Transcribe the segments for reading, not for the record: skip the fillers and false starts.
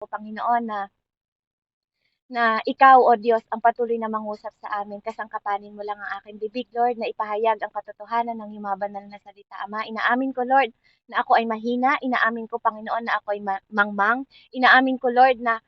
ko, Panginoon, na ikaw, O Diyos, ang patuloy na mangusap sa amin. Kasangkapanin mo lang ang aking bibig, Lord, na ipahayag ang katotohanan ng iyong mga banal na salita. Ama, inaamin ko, Lord, na ako ay mahina. Inaamin ko, Panginoon, na ako ay mangmang. Inaamin ko, Lord, na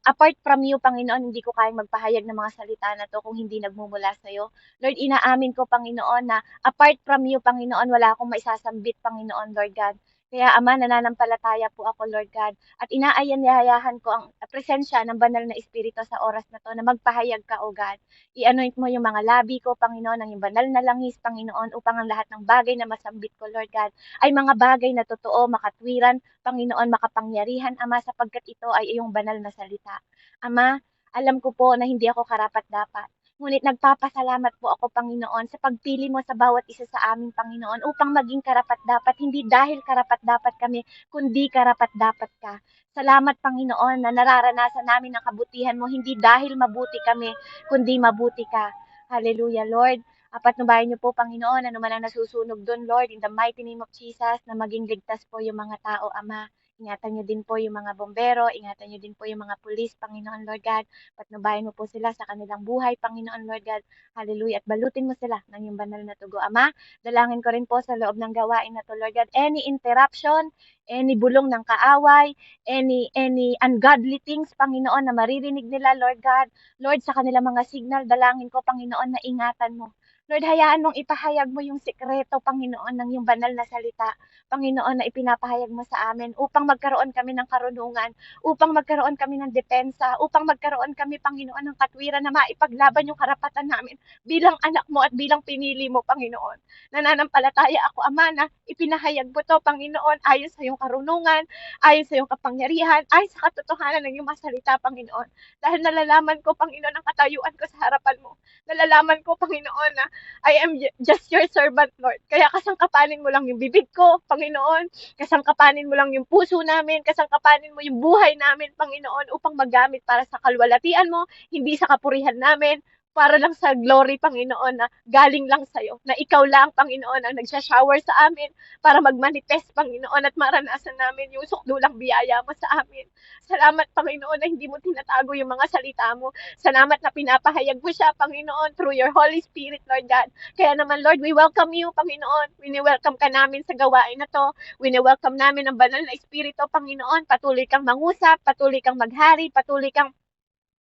apart from you, Panginoon, hindi ko kayang magpahayag ng mga salita na to kung hindi nagmumula sa iyo. Lord, inaamin ko, Panginoon, na apart from you, Panginoon, wala akong maisasambit, Panginoon, Lord God. Kaya, Ama, nananampalataya po ako, Lord God, at inaanyayahan ko ang presensya ng banal na Espiritu sa oras na to na magpahayag ka, O God. I-anoint mo yung mga labi ko, Panginoon, ng yung banal na langis, Panginoon, upang ang lahat ng bagay na masambit ko, Lord God, ay mga bagay na totoo, makatwiran, Panginoon, makapangyarihan, Ama, sapagkat ito ay iyong banal na salita. Ama, alam ko po na hindi ako karapat-dapat. Ngunit nagpapasalamat po ako, Panginoon, sa pagpili mo sa bawat isa sa amin, Panginoon, upang maging karapat-dapat, hindi dahil karapat-dapat kami, kundi karapat-dapat ka. Salamat, Panginoon, na nararanasan namin ang kabutihan mo, hindi dahil mabuti kami, kundi mabuti ka. Hallelujah, Lord. Patnubayan niyo po, Panginoon, ano man ang nasusunog doon, Lord, in the mighty name of Jesus, na maging ligtas po yung mga tao, Ama. Ingatan niyo din po yung mga bombero, ingatan niyo din po yung mga pulis, Panginoon, Lord God. Patnubayan mo po sila sa kanilang buhay, Panginoon, Lord God. Hallelujah. At balutin mo sila ng yung banal na tugo, Ama. Dalangin ko rin po sa loob ng gawain na to, Lord God. Any interruption, any bulong ng kaaway, any ungodly things, Panginoon, na maririnig nila, Lord God. Lord, sa kanilang mga signal, dalangin ko, Panginoon, na ingatan mo. Lord, hayaan mong ipahayag mo yung sikreto, Panginoon, ng yung banal na salita. Panginoon, na ipinapahayag mo sa amin upang magkaroon kami ng karunungan, upang magkaroon kami ng depensa, upang magkaroon kami, Panginoon, ng katwiran na maipaglaban yung karapatan namin bilang anak mo at bilang pinili mo, Panginoon. Nananampalataya ako, Ama, na ipinahayag mo to, Panginoon, ayon sa iyong karunungan, ayon sa iyong kapangyarihan, ayon sa katotohanan ng iyong masalita, Panginoon. Dahil nalalaman ko, Panginoon, ang katayuan ko sa harapan mo. Nalalaman ko, Panginoon, na I am just your servant, Lord. Kaya kasangkapanin mo lang yung bibig ko, Panginoon. Kasangkapanin mo lang yung puso namin. Kasangkapanin mo yung buhay namin, Panginoon, upang magamit para sa kalwalatian mo, hindi sa kapurihan namin, para lang sa glory, Panginoon, na galing lang sa'yo. Na ikaw lang, Panginoon, ang nagsha-shower sa amin para mag-manifest, Panginoon, at maranasan namin yung sukdulang biyaya mo sa amin. Salamat, Panginoon, na hindi mo tinatago yung mga salita mo. Salamat na pinapahayag mo siya, Panginoon, through your Holy Spirit, Lord God. Kaya naman, Lord, we welcome you, Panginoon. Wini-welcome ka namin sa gawain na to. Wini-welcome namin ang banal na Espiritu, Panginoon. Patuloy kang mangusap, patuloy kang maghari, patuloy kang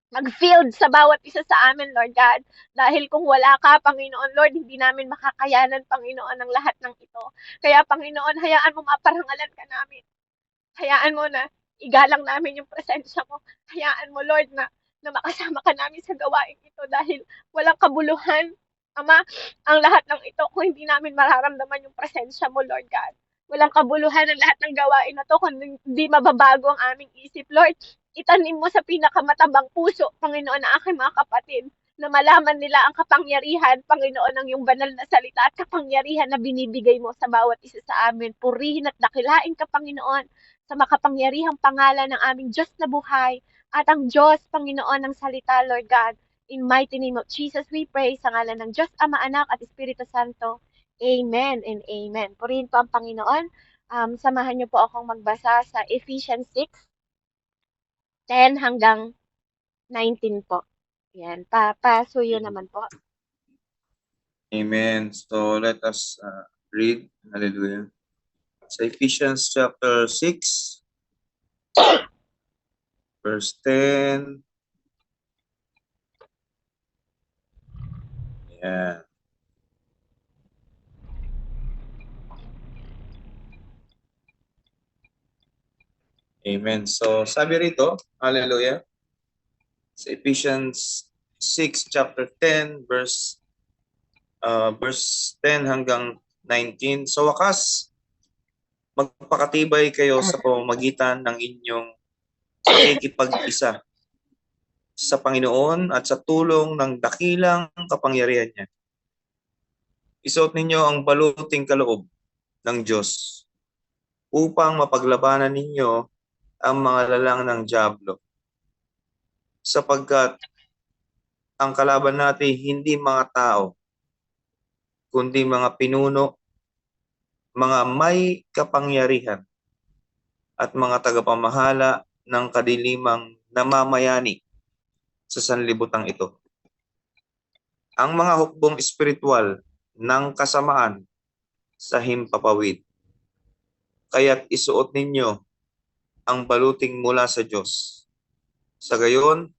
mag-field sa bawat isa sa amin, Lord God. Dahil kung wala ka, Panginoon, Lord, hindi namin makakayanan, Panginoon, ang lahat ng ito. Kaya, Panginoon, hayaan mo maparangalan ka namin. Hayaan mo na igalang namin yung presensya mo. Hayaan mo, Lord, na makasama ka namin sa gawain ito dahil walang kabuluhan, Ama, ang lahat ng ito kung hindi namin mararamdaman yung presensya mo, Lord God. Walang kabuluhan ang lahat ng gawain na to kung hindi mababago ang aming isip, Lord. Itanim mo sa pinakamatabang puso, Panginoon, ng aking mga kapatid, na malaman nila ang kapangyarihan, Panginoon, ng iyong banal na salita at kapangyarihan na binibigay mo sa bawat isa sa amin. Purihin at dakilain ka, Panginoon, sa makapangyarihang pangalan ng aming Diyos na buhay at ang Diyos, Panginoon, ng salita, Lord God. In mighty name of Jesus, we pray sa ngalan ng Diyos, Ama, Anak, at Espiritu Santo. Amen and amen. Purihin po ang Panginoon. Samahan niyo po akong magbasa sa Ephesians 6:10 hanggang 19 po. Yan. Pasuyo naman po. Amen. So let us read. Hallelujah. Sa Ephesians chapter 6, verse 10. Ayan. Amen. So sabi rito, hallelujah, sa Ephesians 6 chapter 10 verse 10 hanggang 19. Sa wakas, magpakatibay kayo sa pamamagitan ng inyong pakikipag-isa sa Panginoon at sa tulong ng dakilang kapangyarihan niya. Isuot ninyo ang baluting kaloob ng Diyos upang mapaglabanan ninyo ang mga lalang ng dyablo. Sapagkat ang kalaban natin hindi mga tao, kundi mga pinuno, mga may kapangyarihan, at mga tagapamahala ng kadilimang namamayani sa sanlibutan ito. Ang mga hukbong espiritual ng kasamaan sa himpapawid. Kaya't isuot ninyo ang baluting mula sa Diyos. Sa gayon,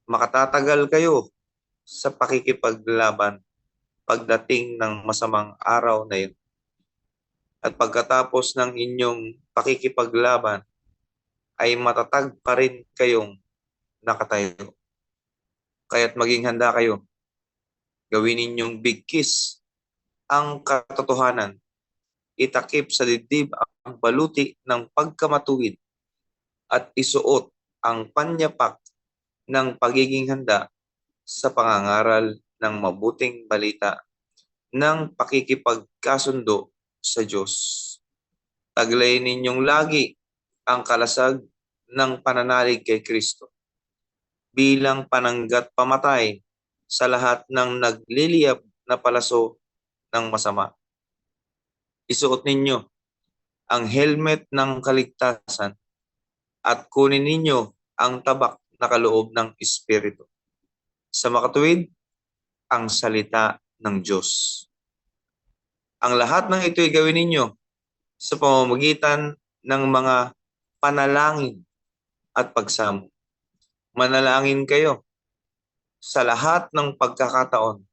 makatatagal kayo sa pakikipaglaban pagdating ng masamang araw na yun. At pagkatapos ng inyong pakikipaglaban, ay matatag pa rin kayong nakatayo. Kaya't maging handa kayo. Gawin ninyong bigkis ang katotohanan. Itakip sa dibdib ang baluti ng pagkamatuwid at isuot ang panyapak ng pagiging handa sa pangangaral ng mabuting balita ng pakikipagkasundo sa Diyos. Taglayin ninyong lagi ang kalasag ng pananalig kay Kristo bilang pananggat pamatay sa lahat ng nagliliyab na palaso ng masama. Isuot ninyo ang helmet ng kaligtasan at kunin ninyo ang tabak na kaloob ng Espiritu. Sa makatuwid, ang salita ng Diyos. Ang lahat ng ito'y gawin ninyo sa pamamagitan ng mga panalangin at pagsamo. Manalangin kayo sa lahat ng pagkakataon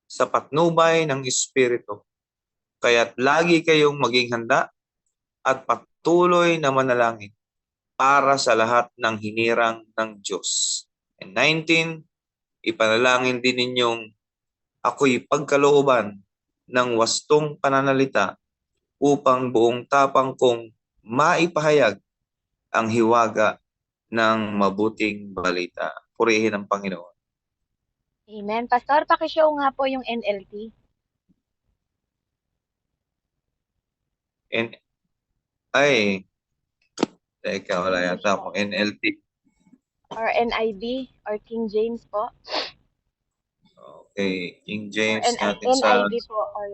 sa patnubay ng Espiritu. Kaya't lagi kayong maging handa at patuloy na manalangin para sa lahat ng hinirang ng Diyos. And 19, ipanalangin din ninyong ako'y pagkalooban ng wastong pananalita upang buong tapang kong maipahayag ang hiwaga ng mabuting balita. Purihin ang Panginoon. Amen. Pastor, pakishow nga po yung NLT. And, ay, teka, wala yata akong NLT. Or NIV or King James po. Okay, King Or James natin sa... NIV po or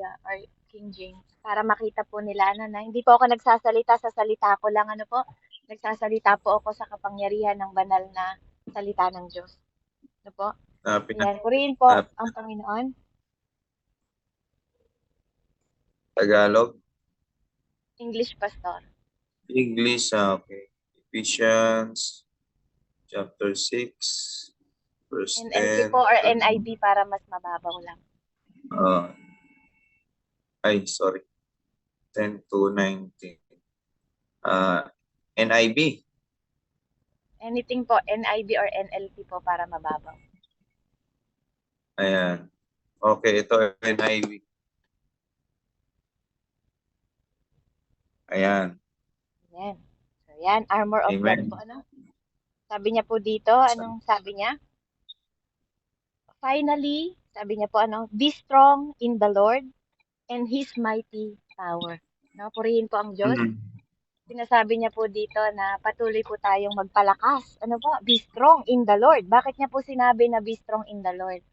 King James. Para makita po nila na hindi po ako nagsasalita sa salita ko lang. Nagsasalita po ako sa kapangyarihan ng banal na salita ng Diyos. Ano po? Ayan, purihin po ang Panginoon. Tagalog? English, Pastor. English, okay. Ephesians chapter 6, verse NLT 10. po or NIV para mas mababaw lang. Sorry. 10 to 19. NIV. Anything po, NIV or NLT po para mababaw. Ayan. Okay, ito NIV. Ayan. Ayan. So, yan, armor of God Amen. po, Sabi niya po dito, anong sabi niya? Finally, sabi niya po, be strong in the Lord and His mighty power. Purihin po ang Diyos. Sinasabi niya po dito na patuloy po tayong magpalakas. Be strong in the Lord. Bakit niya po sinabi na be strong in the Lord?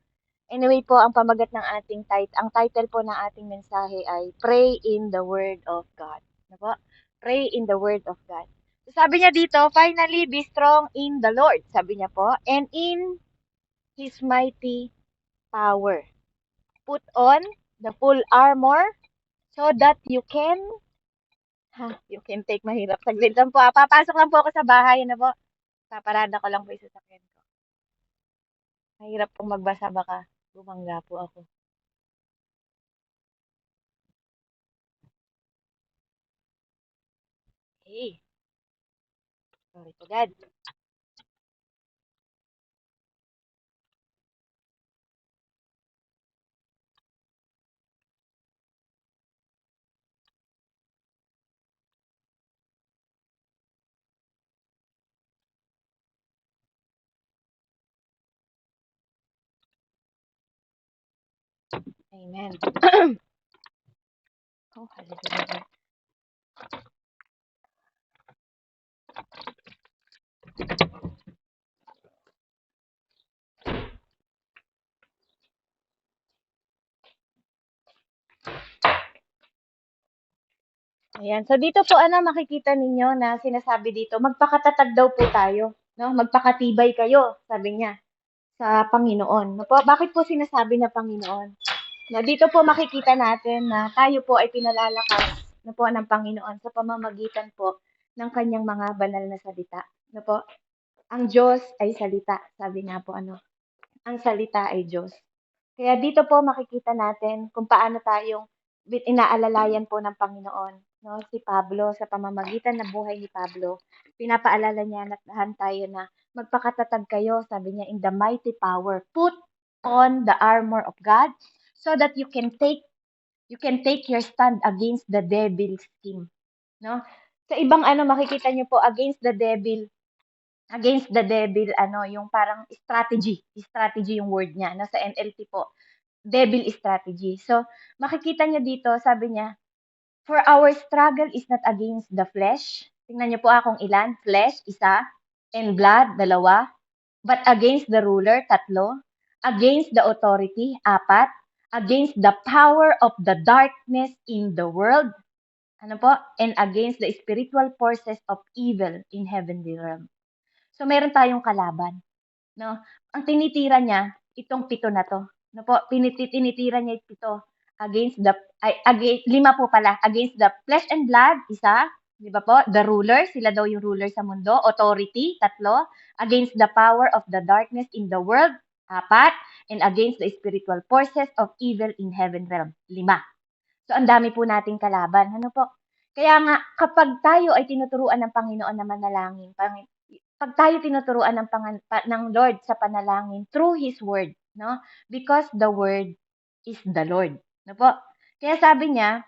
Anyway po, ang pamagat ng ang title po ng ating mensahe ay Pray in the Word of God. Pray in the Word of God. So, sabi niya dito, finally, be strong in the Lord. Sabi niya po, and in His mighty power. Put on the full armor so that you can take mahirap. Saglit lang po. Papasok lang po ako sa bahay. Paparada ko lang po yung sasakyan ko. Mahirap pong magbasa, baka bumangga po ako. Okay. Sorry to God. Amen. Oh, hallelujah. Ayan. So dito po makikita ninyo na sinasabi dito, magpakatatag daw po tayo, no? Magpakatibay kayo, sabi niya, sa Panginoon. No po? Bakit po sinasabi na Panginoon? No, dito po makikita natin na tayo po ay pinalalakas no po ng Panginoon sa pamamagitan po ng kanyang mga banal na salita. No po? Ang Diyos ay salita, sabi nga po ang salita ay Diyos. Kaya dito po makikita natin kung paano tayong inaalalayan po ng Panginoon. No? Si Pablo, sa pamamagitan ng buhay ni Pablo, pinapaalala niya na tayo na magpakatatag kayo, sabi niya, in the mighty power. Put on the armor of God so that you can take your stand against the devil's scheme. No? Sa ibang makikita niyo po against the devil, yung parang strategy yung word niya. Sa NLT po, devil strategy. So, makikita niyo dito, sabi niya, for our struggle is not against the flesh. Tingnan niyo po akong ilan. Flesh, isa. And blood, dalawa. But against the ruler, tatlo. Against the authority, apat. Against the power of the darkness in the world. Ano po? And against the spiritual forces of evil in heavenly realm. So, meron tayong kalaban. No? Ang tinitira niya, itong pito na to. No po, tinitira niya yung pito lima po pala, against the flesh and blood, isa, di ba po? The ruler, sila daw yung ruler sa mundo. Authority, tatlo. Against the power of the darkness in the world, apat. And against the spiritual forces of evil in heaven realm, lima. So, ang dami po nating kalaban. Ano po? Kaya nga, kapag tayo ay tinuturuan ng Panginoon na manalangin, pag tayo tinuturuan ng Lord sa panalangin through His Word, no? Because the Word is the Lord. No po? Kaya sabi niya,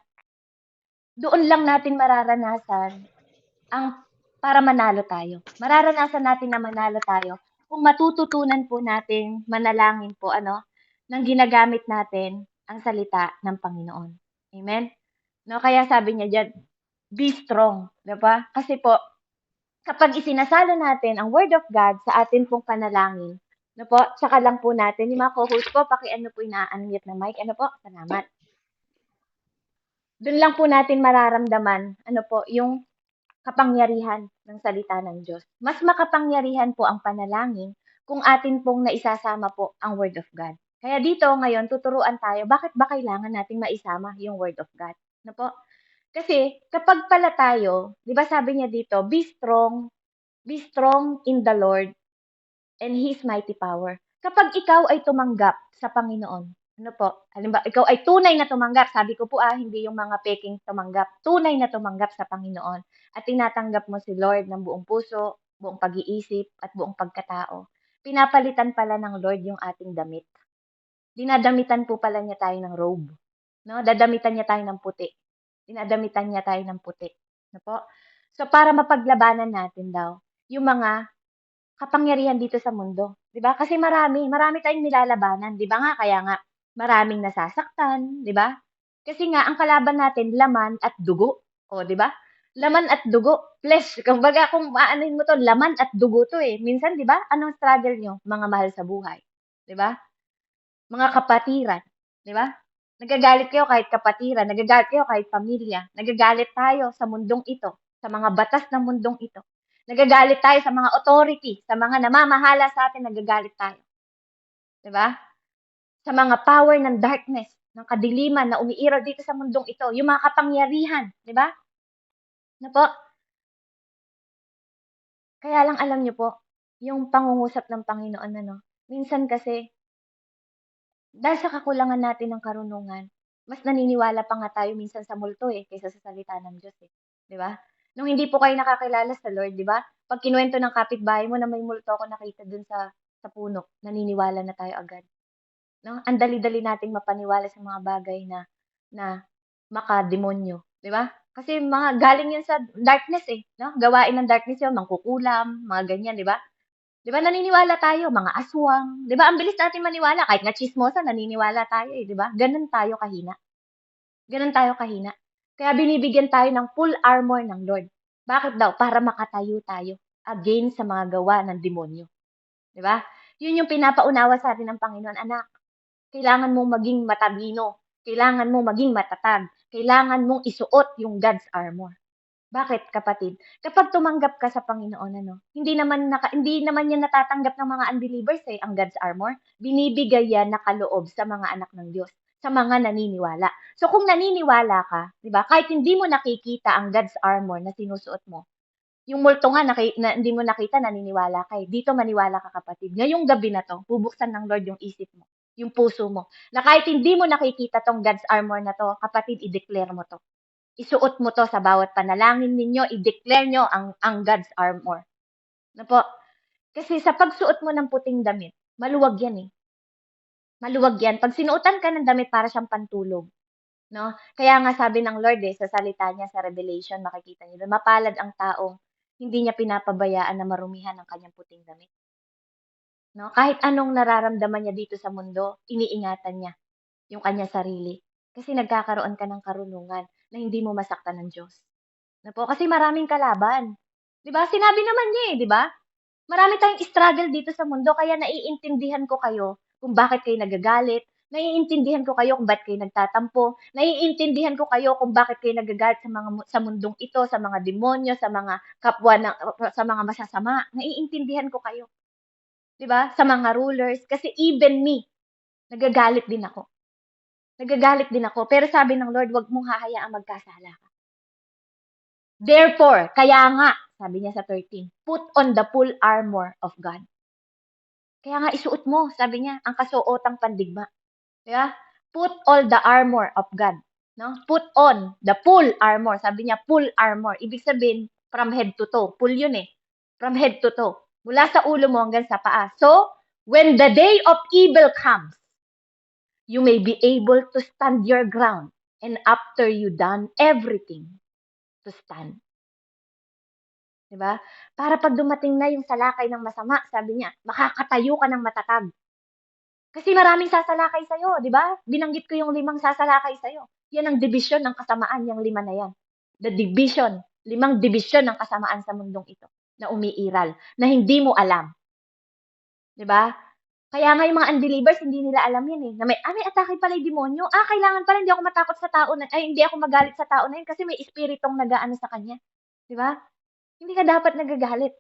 doon lang natin mararanasan para manalo tayo. Mararanasan natin na manalo tayo kung matututunan po natin manalangin po, nang ginagamit natin ang salita ng Panginoon. Amen? No, kaya sabi niya diyan, be strong, 'di ba? Kasi po, kapag isinasalo natin ang Word of God sa atin pong panalangin, ano po, tsaka lang po natin, yung mga co-host po, po ina-unmute na mic, salamat. Doon lang po natin mararamdaman, yung kapangyarihan ng salita ng Diyos. Mas makapangyarihan po ang panalangin kung atin pong naisasama po ang Word of God. Kaya dito ngayon, tuturuan tayo, bakit ba kailangan nating maisama yung Word of God? Ano po? Kasi kapag pala tayo, di ba sabi niya dito, be strong in the Lord and His mighty power. Kapag ikaw ay tumanggap sa Panginoon, ano po, halimbawa, ikaw ay tunay na tumanggap, sabi ko po hindi yung mga peking tumanggap, tunay na tumanggap sa Panginoon at tinatanggap mo si Lord ng buong puso, buong pag-iisip at buong pagkatao. Pinapalitan pala ng Lord yung ating damit. Dinadamitan po pala niya tayo ng robe. No? Dadamitan niya tayo ng puti. Dinadamitan niya tayo ng puti. No po? So, para mapaglabanan natin daw, yung mga kapangyarihan dito sa mundo. 'Di ba? Kasi marami tayong nilalabanan, 'di ba nga? Kaya nga maraming nasasaktan, 'di ba? Kasi nga ang kalaban natin laman at dugo. O, 'di ba? Laman at dugo, flesh. Kumbaga kung aanuhin mo 'to, laman at dugo 'to eh. Minsan, 'di ba? Anong struggle nyo, mga mahal sa buhay? 'Di ba? Mga kapatiran, 'di ba? Nagagalit kayo kahit kapatiran, nagagalit kayo kahit pamilya, nagagalit tayo sa mundong ito, sa mga batas ng mundong ito. Nagagalit tayo sa mga authority, sa mga namamahala sa atin, nagagalit tayo. 'Di ba? Sa mga power ng darkness, ng kadiliman na umiiral dito sa mundong ito, yung mga kapangyarihan, 'di ba? Na po, kaya lang alam niyo po, yung pangungusap ng Panginoon minsan kasi dahil sa kakulangan natin ng karunungan, mas naniniwala pa nga tayo minsan sa multo kaysa sa salita ng Diyos 'di ba? Nung hindi po kayo nakakilala sa Lord, 'di ba? Pag kinuwento ng kapitbahay mo na may multo ako nakita dun sa puno, naniniwala na tayo agad, 'no? Ang dali-dali nating mapaniwala sa mga bagay na makademonyo, 'di ba? Kasi mga galing 'yan sa darkness 'no? Gawain ng darkness 'yun, mangkukulam, mga ganyan, 'di ba? 'Di ba naniniwala tayo, mga aswang, 'di ba? Ang bilis natin maniwala kahit nga tsismosa naniniwala tayo 'di ba? Gano'n tayo kahina. Gano'n tayo kahina. Kaya binibigyan tayo ng full armor ng Lord. Bakit daw? Para makatayo tayo against sa mga gawa ng demonyo, 'di ba? 'Yun yung pinapaunawa sa atin ng Panginoon, anak. Kailangan mong maging matalino. Kailangan mo maging matatag. Kailangan mong isuot yung God's armor. Bakit, kapatid? Kapag tumanggap ka sa Panginoon, hindi naman yan natatanggap ng mga unbelievers ang God's armor. Binibigay yan na kaloob sa mga anak ng Diyos, sa mga naniniwala. So kung naniniwala ka, 'di ba? Kahit hindi mo nakikita ang God's armor na sinusuot mo, yung multo nga na hindi mo nakita, naniniwala ka. Dito maniwala ka, kapatid. Ngayong gabi na 'to, bubuksan ng Lord yung isip mo, yung puso mo, na kahit hindi mo nakikita tong God's armor na 'to, kapatid, i-declare mo 'to. Isuot mo 'to sa bawat panalangin ninyo, i-declare nyo ang God's armor. Ano po? Kasi sa pagsuot mo ng puting damit, maluwag yan eh. Maluwag yan. Pag sinuotan ka ng damit, para siyang pantulog. No? Kaya nga sabi ng Lord sa salita niya sa Revelation, makikita niyo doon, mapalad ang taong hindi niya pinapabayaan na marumihan ang kanyang puting damit. No? Kahit anong nararamdaman niya dito sa mundo, iniingatan niya yung kanyang sarili. Kasi nagkakaroon ka ng karunungan na hindi mo masaktan ng Diyos. Na po, kasi maraming kalaban. 'Di ba? Sinabi naman niya 'di ba? Marami tayong struggle dito sa mundo, kaya naiintindihan ko kayo kung bakit kayo nagagalit. Naiintindihan ko kayo kung bakit kayo nagtatampo. Naiintindihan ko kayo kung bakit kayo nagagalit sa mundong ito, sa mga demonyo, sa mga kapwa sa mga masasama. Naiintindihan ko kayo. 'Di ba? Sa mga rulers, kasi even me, nagagalit din ako. Nagagalit din ako. Pero sabi ng Lord, wag mong hahayaang magkasala ka. Therefore, kaya nga, sabi niya sa 13, put on the full armor of God. Kaya nga isuot mo, sabi niya, ang kasuotang pandigma. Kaya, put all the armor of God. No? Put on the full armor. Sabi niya, full armor. Ibig sabihin, from head to toe. Full yun eh. From head to toe. Mula sa ulo mo hanggang sa paa. So, when the day of evil comes, you may be able to stand your ground. And after you done everything, to stand. Diba? Para pag dumating na yung salakay ng masama, sabi niya, makakatayo ka ng matatag. Kasi maraming sasalakay sa'yo, di ba? Binanggit ko yung 5 sasalakay sa'yo. Yan ang division ng kasamaan, yung 5 na yan. The division, 5 division ng kasamaan sa mundong ito na umiiral, na hindi mo alam. Di ba? Kaya nga yung mga unbelievers, hindi nila alam yan na may atake pala yung demonyo. Kailangan pala hindi ako matakot sa tao hindi ako magalit sa tao na yun kasi may espiritong nag-aano sa kanya. Di ba? Hindi ka dapat nagagalit.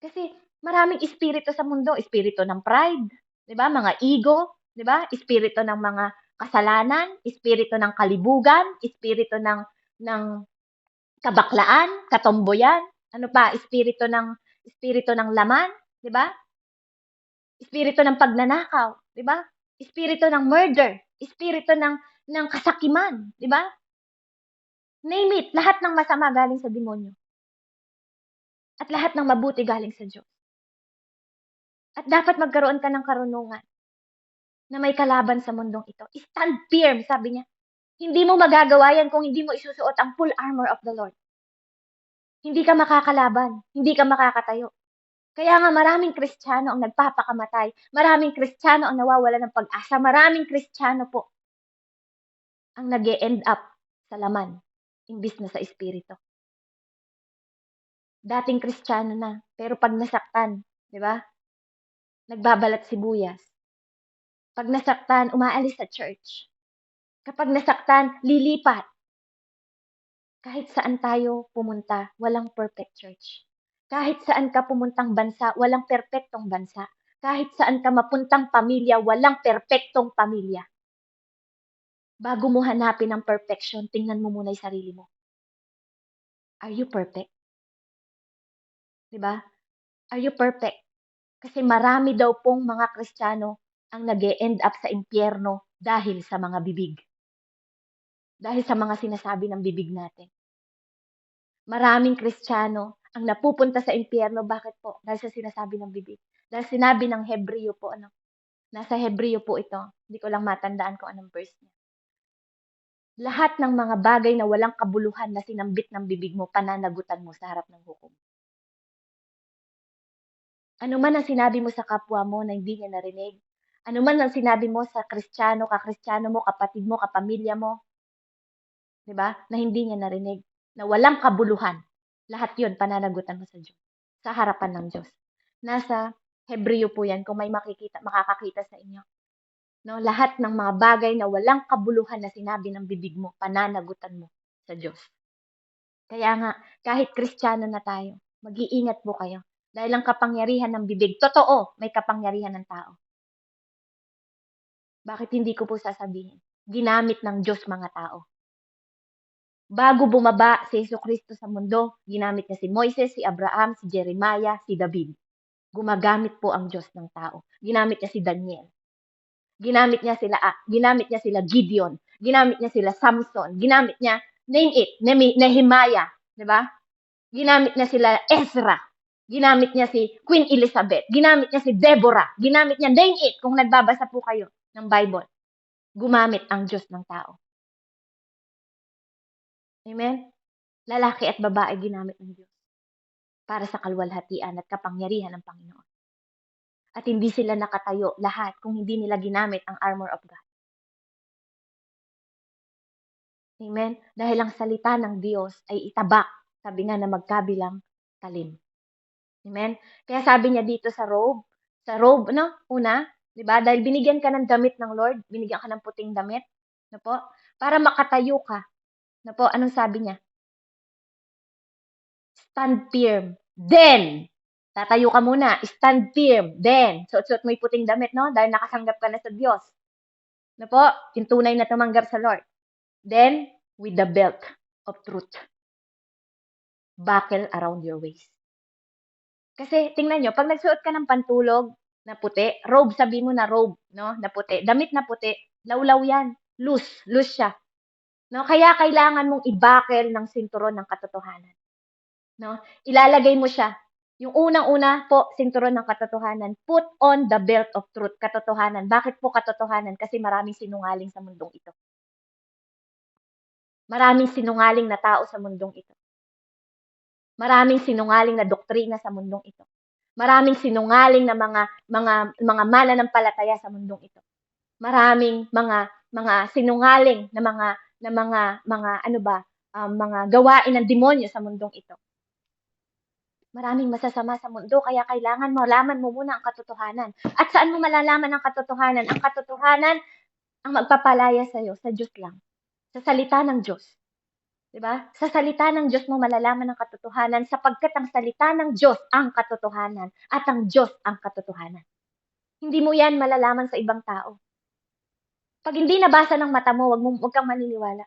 Kasi maraming espiritu sa mundo, espiritu ng pride, 'di ba? Mga ego, 'di ba? Espiritu ng mga kasalanan, espiritu ng kalibugan, espiritu ng kabaklaan, katomboyan, ano pa, espiritu ng laman, 'di ba? Espiritu ng pagnanakaw, 'di ba? Espiritu ng murder, espiritu ng kasakiman, 'di ba? Name it, lahat ng masama galing sa demonyo. At lahat ng mabuti galing sa Diyos. At dapat magkaroon ka ng karunungan na may kalaban sa mundong ito. Stand firm, sabi niya. Hindi mo magagawa yan kung hindi mo isusuot ang full armor of the Lord. Hindi ka makakalaban. Hindi ka makakatayo. Kaya nga maraming Kristiyano ang nagpapakamatay. Maraming Kristiyano ang nawawala ng pag-asa. Maraming Kristiyano po ang nag-e-end up sa laman imbis na sa espiritu. Dating Kristiyano na, pero pag nasaktan, di ba? Nagbabalat sibuyas. Pag nasaktan, umaalis sa church. Kapag nasaktan, lilipat. Kahit saan tayo pumunta, walang perfect church. Kahit saan ka pumuntang bansa, walang perpektong bansa. Kahit saan ka mapuntang pamilya, walang perpektong pamilya. Bago mo hanapin ang perfection, tingnan mo muna yung sarili mo. Are you perfect? Diba? Are you perfect? Kasi marami daw pong mga Kristiyano ang nag-e-end up sa impyerno dahil sa mga bibig. Dahil sa mga sinasabi ng bibig natin. Maraming Kristiyano ang napupunta sa impyerno. Bakit po? Dahil sa sinasabi ng bibig. Dahil sinabi ng Hebreo po, nasa Hebreo po ito. Hindi ko lang matandaan kung anong verse niya. Lahat ng mga bagay na walang kabuluhan na sinambit ng bibig mo, pananagutan mo sa harap ng hukom. Ano man ang sinabi mo sa kapwa mo na hindi niya narinig, ano man ang sinabi mo sa Kristiyano, kakristyano mo, kapatid mo, kapamilya mo, di ba? Na hindi niya narinig, na walang kabuluhan. Lahat yun, pananagutan mo sa Diyos, sa harapan ng Diyos. Nasa Hebreo po yan, kung may makakakita sa inyo. No, lahat ng mga bagay na walang kabuluhan na sinabi ng bibig mo, pananagutan mo sa Diyos. Kaya nga, kahit Kristiyano na tayo, mag-iingat po kayo. Dahil ang kapangyarihan ng bibig, totoo, may kapangyarihan ng tao. Bakit hindi ko po sasabihin? Ginamit ng Diyos mga tao. Bago bumaba si Jesucristo sa mundo, ginamit niya si Moises, si Abraham, si Jeremiah, si David. Gumagamit po ang Diyos ng tao. Ginamit niya si Daniel. Ginamit niya sila Gideon. Ginamit niya sila Samson. Ginamit niya, name it, Nehemiah. Di ba? Ginamit niya sila Ezra. Ginamit niya si Queen Elizabeth. Ginamit niya si Deborah. Ginamit niya, name it, kung nagbabasa po kayo ng Bible. Gumamit ang Diyos ng tao. Amen? Lalaki at babae ginamit ng Diyos para sa kalwalhatian at kapangyarihan ng Panginoon. At hindi sila nakatayo lahat kung hindi nila ginamit ang armor of God. Amen? Dahil ang salita ng Diyos ay itabak, sabi nga na magkabilang talim. Amen? Kaya sabi niya dito sa robe, no? Una, di ba? Dahil binigyan ka ng damit ng Lord, binigyan ka ng puting damit, no po? Para makatayo ka. No po? Anong sabi niya? Stand firm. Then, tatayo ka muna. Stand firm. Then, suot-suot mo yung puting damit, no? Dahil nakasanggap ka na sa Diyos. No po? Yung tunay na tumanggap sa Lord. Then, with the belt of truth. Buckle around your waist. Kasi, tingnan nyo, pag nagsuot ka ng pantulog na puti, robe, sabi mo na robe, no? Na puti. Damit na puti, lawlaw yan. Loose siya. No? Kaya kailangan mong i-buckle ng sinturon ng katotohanan. No? Ilalagay mo siya. Yung unang-una po, sinturon ng katotohanan. Put on the belt of truth, katotohanan. Bakit po katotohanan? Kasi maraming sinungaling sa mundong ito. Maraming sinungaling na tao sa mundong ito. Maraming sinungaling na doktrina sa mundong ito. Maraming sinungaling na mga mananampalataya sa mundong ito. Maraming mga sinungaling na mga gawain ng demonyo sa mundong ito. Maraming masasama sa mundo, kaya kailangan malaman mo muna ang katotohanan. At saan mo malalaman ang katotohanan? Ang katotohanan ang magpapalaya sa iyo, sa Diyos lang. Sa salita ng Diyos. Diba? Sa salita ng Diyos mo malalaman ang katotohanan sapagkat ang salita ng Diyos ang katotohanan at ang Diyos ang katotohanan. Hindi mo yan malalaman sa ibang tao. Pag hindi nabasa ng mata mo, wag kang maniniwala.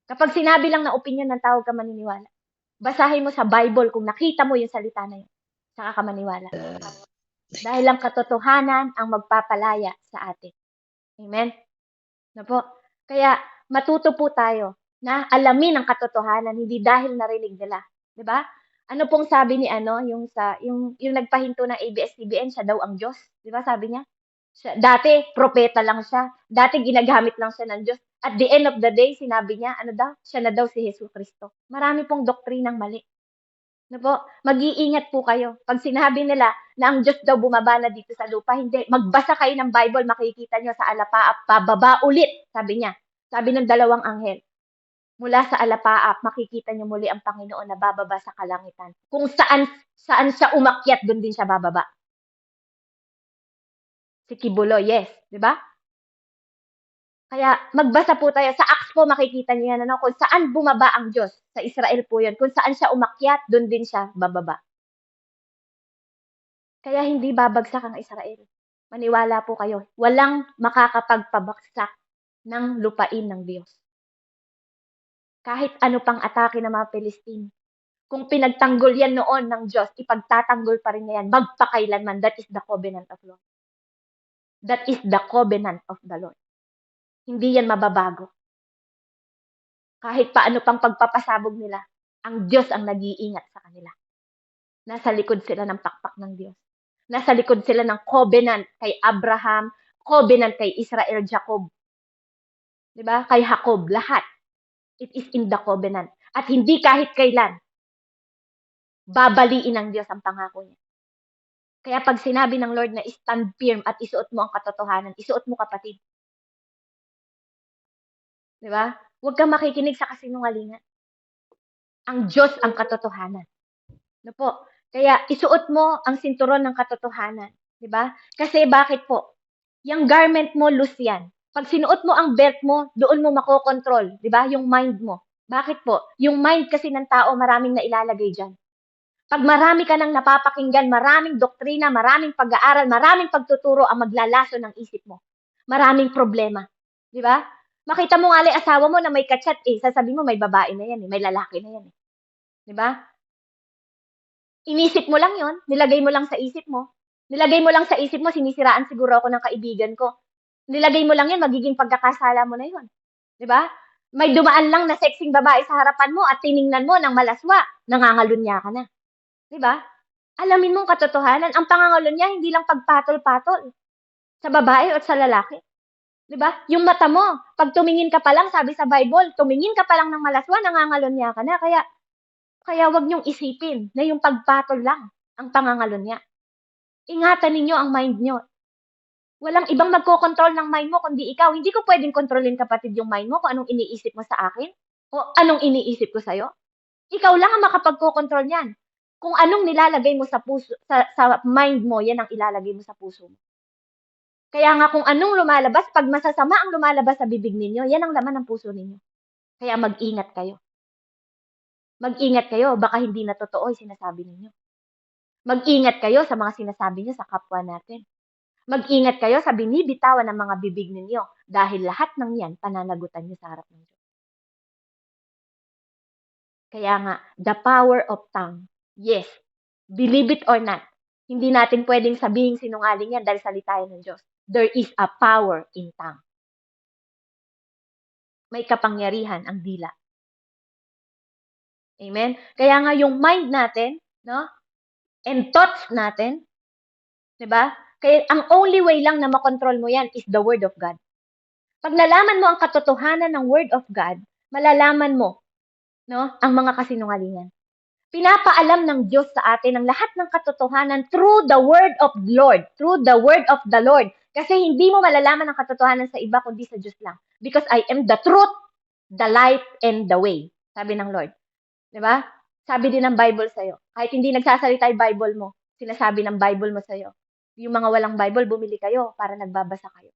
Kapag sinabi lang na opinion ng tao, ka maniniwala. Basahin mo sa Bible kung nakita mo yung salita na yun. Saka ka maniwala. Dahil ang katotohanan ang magpapalaya sa atin. Amen? Na po? Kaya matuto po tayo na alamin ang katotohanan hindi dahil narinig nila, 'di ba? Ano pong sabi ni yung nagpahinto ng ABS-CBN, siya daw ang Diyos, 'di ba sabi niya? Dati propeta lang siya, dati ginagamit lang siya ng Diyos. At the end of the day, sinabi niya, siya na daw si Jesucristo. Marami pong doktrinang mali. No po? Mag-iingat po kayo. Pag sinabi nila na ang Diyos daw bumaba na dito sa lupa, hindi. Magbasa kayo ng Bible, makikita nyo sa alapaap, pababa ulit, sabi niya. Sabi ng dalawang anghel. Mula sa alapaap, makikita nyo muli ang Panginoon na bababa sa kalangitan. Kung saan siya umakyat, doon din siya bababa. Si Kibulo, yes. Di ba? Kaya magbasa po tayo. Sa Acts po makikita niyo yan. Kung saan bumaba ang Diyos. Sa Israel po yun. Kung saan siya umakyat, doon din siya bababa. Kaya hindi babagsak ang Israel. Maniwala po kayo. Walang makakapagpabagsak ng lupain ng Diyos. Kahit ano pang atake ng mga Pilistine. Kung pinagtanggol yan noon ng Diyos, ipagtatanggol pa rin niya yan. Magpakailanman. That is the covenant of Lord. That is the covenant of the Lord. Hindi yan mababago. Kahit paano pang pagpapasabog nila, ang Diyos ang nag-iingat sa kanila. Nasa likod sila ng pakpak ng Diyos. Nasa likod sila ng covenant kay Abraham, covenant kay Israel, Jacob. Diba? Kay Jacob, lahat. It is in the covenant. At hindi kahit kailan, babaliin ng Diyos ang pangako niya. Kaya pag sinabi ng Lord na stand firm at isuot mo ang katotohanan, isuot mo kapatid. Diba? Huwag kang makikinig sa kasinungalingan. Ang Diyos ang katotohanan. No po? Kaya isuot mo ang sinturon ng katotohanan. Diba? Kasi bakit po? Yung garment mo, loose yan. Pag sinuot mo ang belt mo, doon mo makokontrol, di ba? Yung mind mo. Bakit po? Yung mind kasi ng tao, maraming nailalagay dyan. Pag marami ka nang napapakinggan, maraming doktrina, maraming pag-aaral, maraming pagtuturo ang maglalaso ng isip mo. Maraming problema. Di ba? Makita mo nga lang asawa mo na may kachat eh, sasabihin mo may babae na yan eh, may lalaki na yan eh. Di ba? Inisip mo lang yon, nilagay mo lang sa isip mo. Nilagay mo lang sa isip mo, sinisiraan siguro ako ng kaibigan ko. Nilagay mo lang yan, magiging pagkakasala mo na yon. Di ba? May dumaan lang na sexing babae sa harapan mo at tiningnan mo ng malaswa, nangangalunya ka na. Di ba? Alamin mong katotohanan, ang pangangalunya hindi lang pagpatol-patol sa babae o sa lalaki. Di ba? Yung mata mo, pag tumingin ka pa lang, sabi sa Bible, tumingin ka pa lang ng malaswa, nangangalunya ka na. Kaya wag niyong isipin na yung pagpatol lang ang pangangalunya. Ingatan ninyo ang mind niyo. Walang ibang magkokontrol ng mind mo kundi ikaw. Hindi ko pwedeng kontrolin, kapatid, yung mind mo kung anong iniisip mo sa akin o anong iniisip ko sa'yo. Ikaw lang ang makapagkokontrol niyan. Kung anong nilalagay mo sa puso, sa mind mo, yan ang ilalagay mo sa puso mo. Kaya nga kung anong lumalabas, pag masasama ang lumalabas sa bibig ninyo, yan ang laman ng puso ninyo. Kaya mag-ingat kayo. Mag-ingat kayo, baka hindi na totoo yung sinasabi ninyo. Mag-ingat kayo sa mga sinasabi niyo sa kapwa natin. Mag-ingat kayo sa binibitawan ng mga bibig ninyo dahil lahat ng yan pananagutan niyo sa harap ng Diyos. Kaya nga, the power of tongue. Yes, believe it or not, hindi natin pwedeng sabihin sinungaling yan dahil salita yan ng Diyos. There is a power in tongue. May kapangyarihan ang dila. Amen? Kaya nga yung mind natin, no? And thoughts natin, di ba? Kaya ang only way lang na makontrol mo yan is the Word of God. Pag nalaman mo ang katotohanan ng Word of God, malalaman mo, no, ang mga kasinungalingan. Pinapaalam ng Diyos sa atin ang lahat ng katotohanan through the Word of the Lord, through the Word of the Lord. Kasi hindi mo malalaman ang katotohanan sa iba kundi sa Diyos lang. Because I am the truth, the life, and the way. Sabi ng Lord. Di ba? Sabi din ng Bible sa'yo. Kahit hindi nagsasalita yung Bible mo, sinasabi ng Bible mo sa'yo. Yung mga walang Bible, bumili kayo para nagbabasa kayo.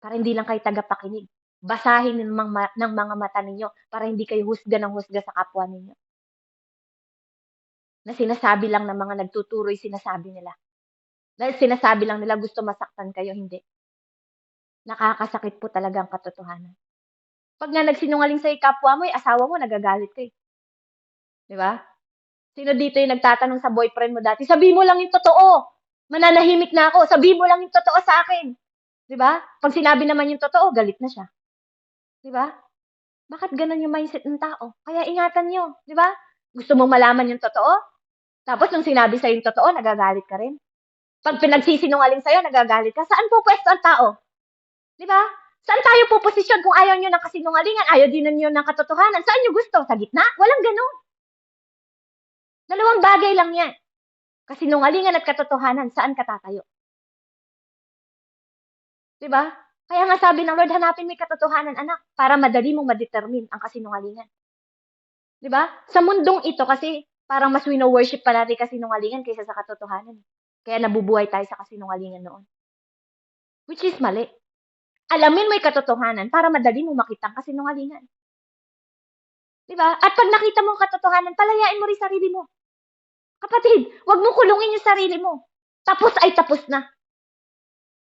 Para hindi lang kayo tagapakinig. Basahin ng mga mata ninyo para hindi kayo husga ng husga sa kapwa ninyo. Na sinasabi lang ng mga nagtuturo yung sinasabi nila. Dahil sinasabi lang nila gusto masaktan kayo, hindi. Nakakasakit po talaga ang katotohanan. Pag nga nagsinungaling sa'yo kapwa mo, asawa mo, nagagalit ka eh. Di ba? Sino dito yung nagtatanong sa boyfriend mo dati? Sabi mo lang yung totoo. Mananahimik na ako. Sabi mo lang yung totoo sa akin. Di ba? Pag sinabi naman yung totoo, galit na siya. Di ba? Bakit ganun yung mindset ng tao? Kaya ingatan nyo. Di ba? Gusto mong malaman yung totoo? Tapos nung sinabi sa'yo yung totoo, nagagalit ka rin. Pag pinagsisinungaling sa'yo, nagagalit ka. Saan po pwesto ang tao? Di ba? Saan tayo po posisyon kung ayaw nyo ng kasinungalingan, ayaw din nyo ng katotohanan? Saan nyo gusto? Sa gitna? Walang ganun. Dalawang bagay lang yan. Kasinungalingan at katotohanan, saan ka tatayo? Diba? Kaya nga sabi ng Lord, hanapin mo yung katotohanan, anak, para madali mong ma-determine ang kasinungalingan. Diba? Sa mundong ito kasi, parang mas wino-worship pa natin kasinungalingan kaysa sa katotohanan. Kaya nabubuhay tayo sa kasinungalingan noon. Which is mali. Alamin mo yung katotohanan para madali mo makita ang kasinungalingan. Diba? At pag nakita mo ang katotohanan, palayain mo rin sarili mo. Kapatid, wag mong kulungin yung sarili mo. Tapos ay tapos na.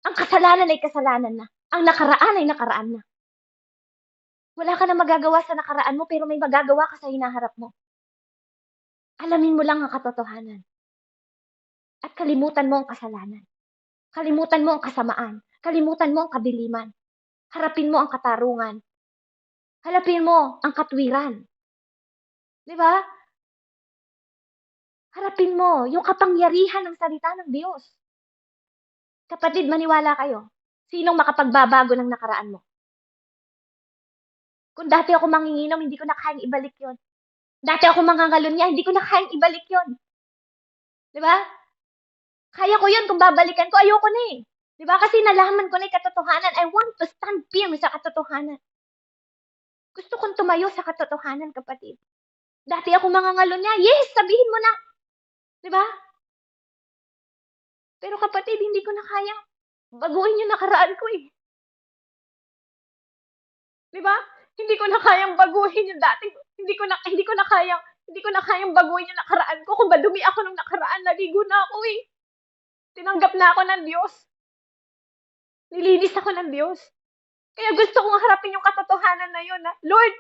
Ang kasalanan ay kasalanan na. Ang nakaraan ay nakaraan na. Wala ka na magagawa sa nakaraan mo, pero may magagawa ka sa hinaharap mo. Alamin mo lang ang katotohanan. At kalimutan mo ang kasalanan. Kalimutan mo ang kasamaan. Kalimutan mo ang kadiliman. Harapin mo ang katarungan. Harapin mo ang katwiran. Di ba? Harapin mo yung kapangyarihan ng salita ng Diyos. Kapatid, maniwala kayo. Sinong makapagbabago ng nakaraan mo? Kung dati ako manginginom, hindi ko na kayang ibalik yon. Dati ako mangangalunya, hindi ko na kayang ibalik yon. Di ba? Kaya ko yun kung babalikan ko, ayoko na eh. Di ba? Kasi nalaman ko na yung katotohanan. I want to stand firm sa katotohanan. Gusto kong tumayo sa katotohanan, kapatid. Dati ako mangangalunya, yes, sabihin mo na. Di ba? Pero kapatid, hindi ko na kayang Baguhin yung nakaraan ko eh. Di ba? Hindi ko na kayang baguhin yung dati. Hindi ko na kayang baguhin yung nakaraan ko. Kung madumi ako nung nakaraan, naligo na ako eh. Tinanggap na ako ng Diyos. Nilinis ako ng Diyos. Kaya gusto kong harapin yung katotohanan na yun. Na, Lord,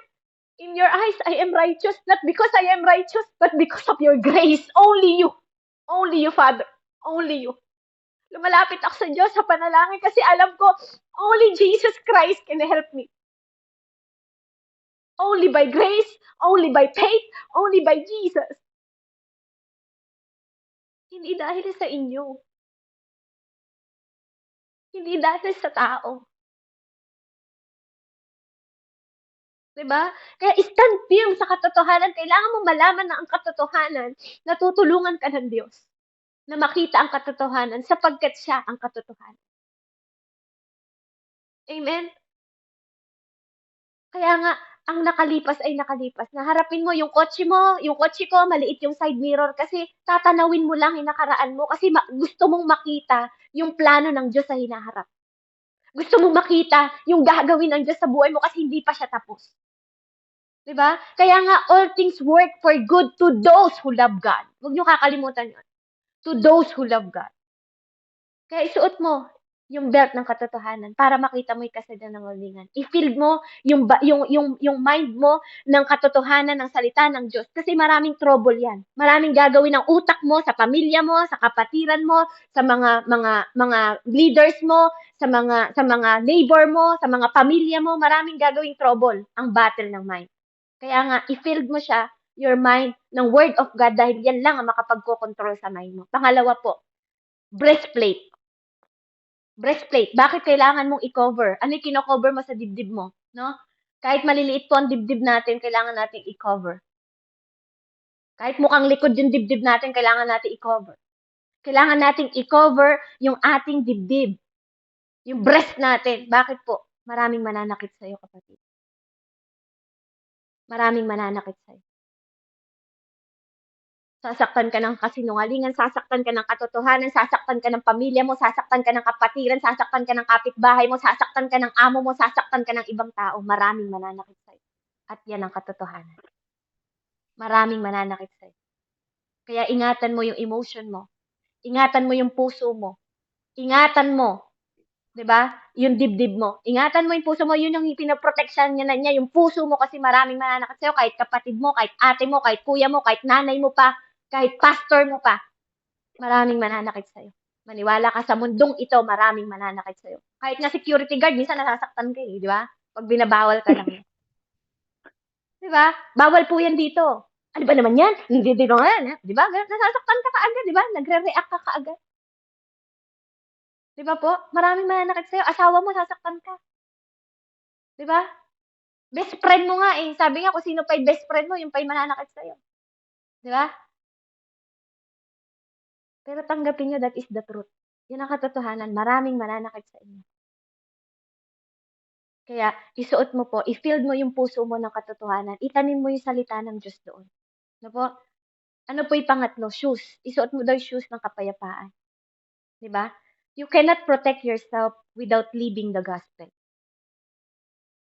in your eyes, I am righteous. Not because I am righteous, but because of your grace. Only you. Only you, Father. Only you. Lumalapit ako sa Diyos sa panalangin kasi alam ko, only Jesus Christ can help me. Only by grace, only by faith, only by Jesus. Hindi dahil sa inyo. Hindi dahil sa tao. Diba? Kaya stand firm sa katotohanan. Kailangan mo malaman na ang katotohanan, natutulungan ka ng Diyos na makita ang katotohanan sapagkat siya ang katotohanan. Amen? Kaya nga, ang nakalipas ay nakalipas. Naharapin mo yung kotse ko, maliit yung side mirror kasi tatanawin mo lang yung nakaraan mo kasi gusto mong makita yung plano ng Diyos sa hinaharap. Gusto mong makita yung gagawin ng Diyos sa buhay mo kasi hindi pa siya tapos. Diba? Kaya nga, all things work for good to those who love God. Huwag niyo kakalimutan yun. To those who love God. Kaya isuot mo yung belt ng katotohanan para makita mo yung kasadya ng walingan. I-fill mo yung mind mo ng katotohanan ng salita ng Diyos. Kasi maraming trouble yan. Maraming gagawin ng utak mo, sa pamilya mo, sa kapatiran mo, sa mga leaders mo, sa mga neighbor mo, sa mga pamilya mo, maraming gagawing trouble ang battle ng mind. Kaya nga, i-fill mo siya, your mind, ng Word of God dahil yan lang ang makapagkocontrol sa mind mo. Pangalawa po, breastplate. Breastplate. Bakit kailangan mong i-cover? Ano yung kino-cover mo sa dibdib mo? No? Kahit maliliit po ang dibdib natin, kailangan natin i-cover. Kahit mukhang likod yung dibdib natin, kailangan natin i-cover. Kailangan natin i-cover yung ating dibdib. Yung breast natin. Bakit po? Maraming mananakit sa'yo, kapatid. Maraming mananakit sa'yo. Sasaktan ka ng kasinungalingan, sasaktan ka ng katotohanan, sasaktan ka ng pamilya mo, sasaktan ka ng kapatiran, sasaktan ka ng kapitbahay mo, sasaktan ka ng amo mo, sasaktan ka ng ibang tao. Maraming mananakit sa'yo. At yan ang katotohanan. Maraming mananakit sa'yo. Kaya ingatan mo yung emotion mo. Ingatan mo yung puso mo. Ingatan mo. 'Di ba? Yung dibdib mo. Ingatan mo yung puso mo. Yun yung pinoproteksyon niya, yung puso mo kasi maraming mananakit sa'yo. Kahit kapatid mo, kahit ate mo, kahit kuya mo, kahit nanay mo pa, kahit pastor mo pa. Maraming mananakit sa'yo. Maniwala ka sa mundong ito, maraming mananakit sa'yo. Kahit nga security guard, minsan nasasaktan ka eh, di ba? Pag binabawal ka lang. Di ba? Bawal po yan dito. Ano ba naman yan? Hindi dito nga yan. Di ba? Nasasaktan ka kaagad, di ba? Nagre-react ka kaagad. Di ba po? Maraming mananakit sa'yo. Asawa mo, sasaktan ka. Di ba? Best friend mo nga eh. Sabi nga, kung sino pa yung best friend mo, yung pa yung mananakit sa'yo. Di ba? Pero tanggapin nyo, that is the truth. Yan ang katotohanan. Maraming mananakit sa inyo. Kaya, isuot mo po, i-fill mo yung puso mo ng katotohanan. Itanim mo yung salita ng Diyos doon. Ano po? Ano po yung pangatlo? Shoes. Isuot mo daw yung shoes ng kapayapaan. Di ba? You cannot protect yourself without living the gospel.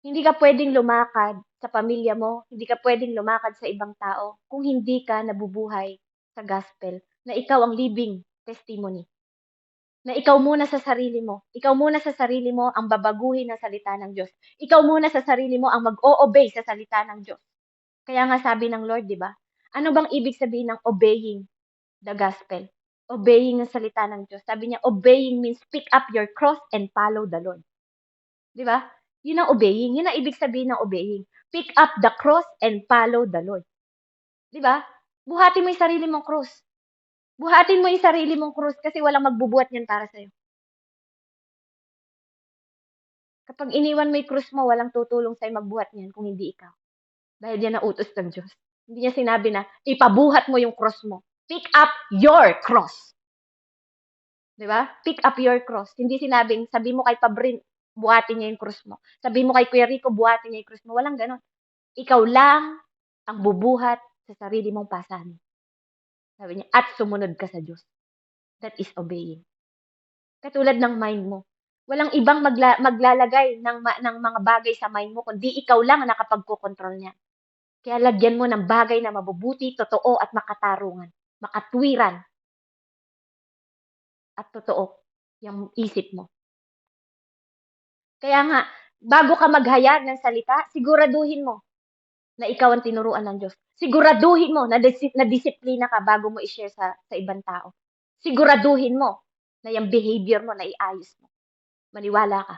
Hindi ka pwedeng lumakad sa pamilya mo, hindi ka pwedeng lumakad sa ibang tao kung hindi ka nabubuhay sa gospel na ikaw ang living testimony. Na ikaw muna sa sarili mo. Ikaw muna sa sarili mo ang babaguhin ng salita ng Diyos. Ikaw muna sa sarili mo ang mag-o-obey sa salita ng Diyos. Kaya nga sabi ng Lord, di ba? Ano bang ibig sabihin ng obeying the gospel? Obeying ng salita ng Diyos. Sabi niya, obeying means pick up your cross and follow the Lord. Di ba? Yun ang obeying. Yun ang ibig sabihin ng obeying. Pick up the cross and follow the Lord. Di ba? Buhatin mo yung sarili mong cross. Buhatin mo yung sarili mong krus kasi walang magbubuhat niyan para sa'yo. Kapag iniwan mo yung krus mo, walang tutulong sa'yo magbuhat niyan kung hindi ikaw. Dahil yan ang utos ng Diyos. Hindi niya sinabi na ipabuhat mo yung cross mo. Pick up your cross. Di ba? Pick up your cross. Hindi sinabing, sabi mo kay Pabrin, buhatin niya yung cross mo. Sabi mo kay Kuya Rico, buhatin niya yung cross mo. Walang ganon. Ikaw lang ang bubuhat sa sarili mong pasanin. Sabi niya, at sumunod ka sa Diyos. That is obeying. Katulad ng mind mo. Walang ibang maglalagay ng mga bagay sa mind mo kundi ikaw lang ang nakapagkokontrol niyan. Kaya lagyan mo ng bagay na mabubuti, totoo at makatarungan, makatwiran at totoo yung isip mo. Kaya nga, bago ka maghayag ng salita, siguraduhin mo na ikaw ang tinuruan ng Diyos. Siguraduhin mo na disiplina ka bago mo i-share sa ibang tao. Siguraduhin mo na yung behavior mo na iayos mo. Maniwala ka.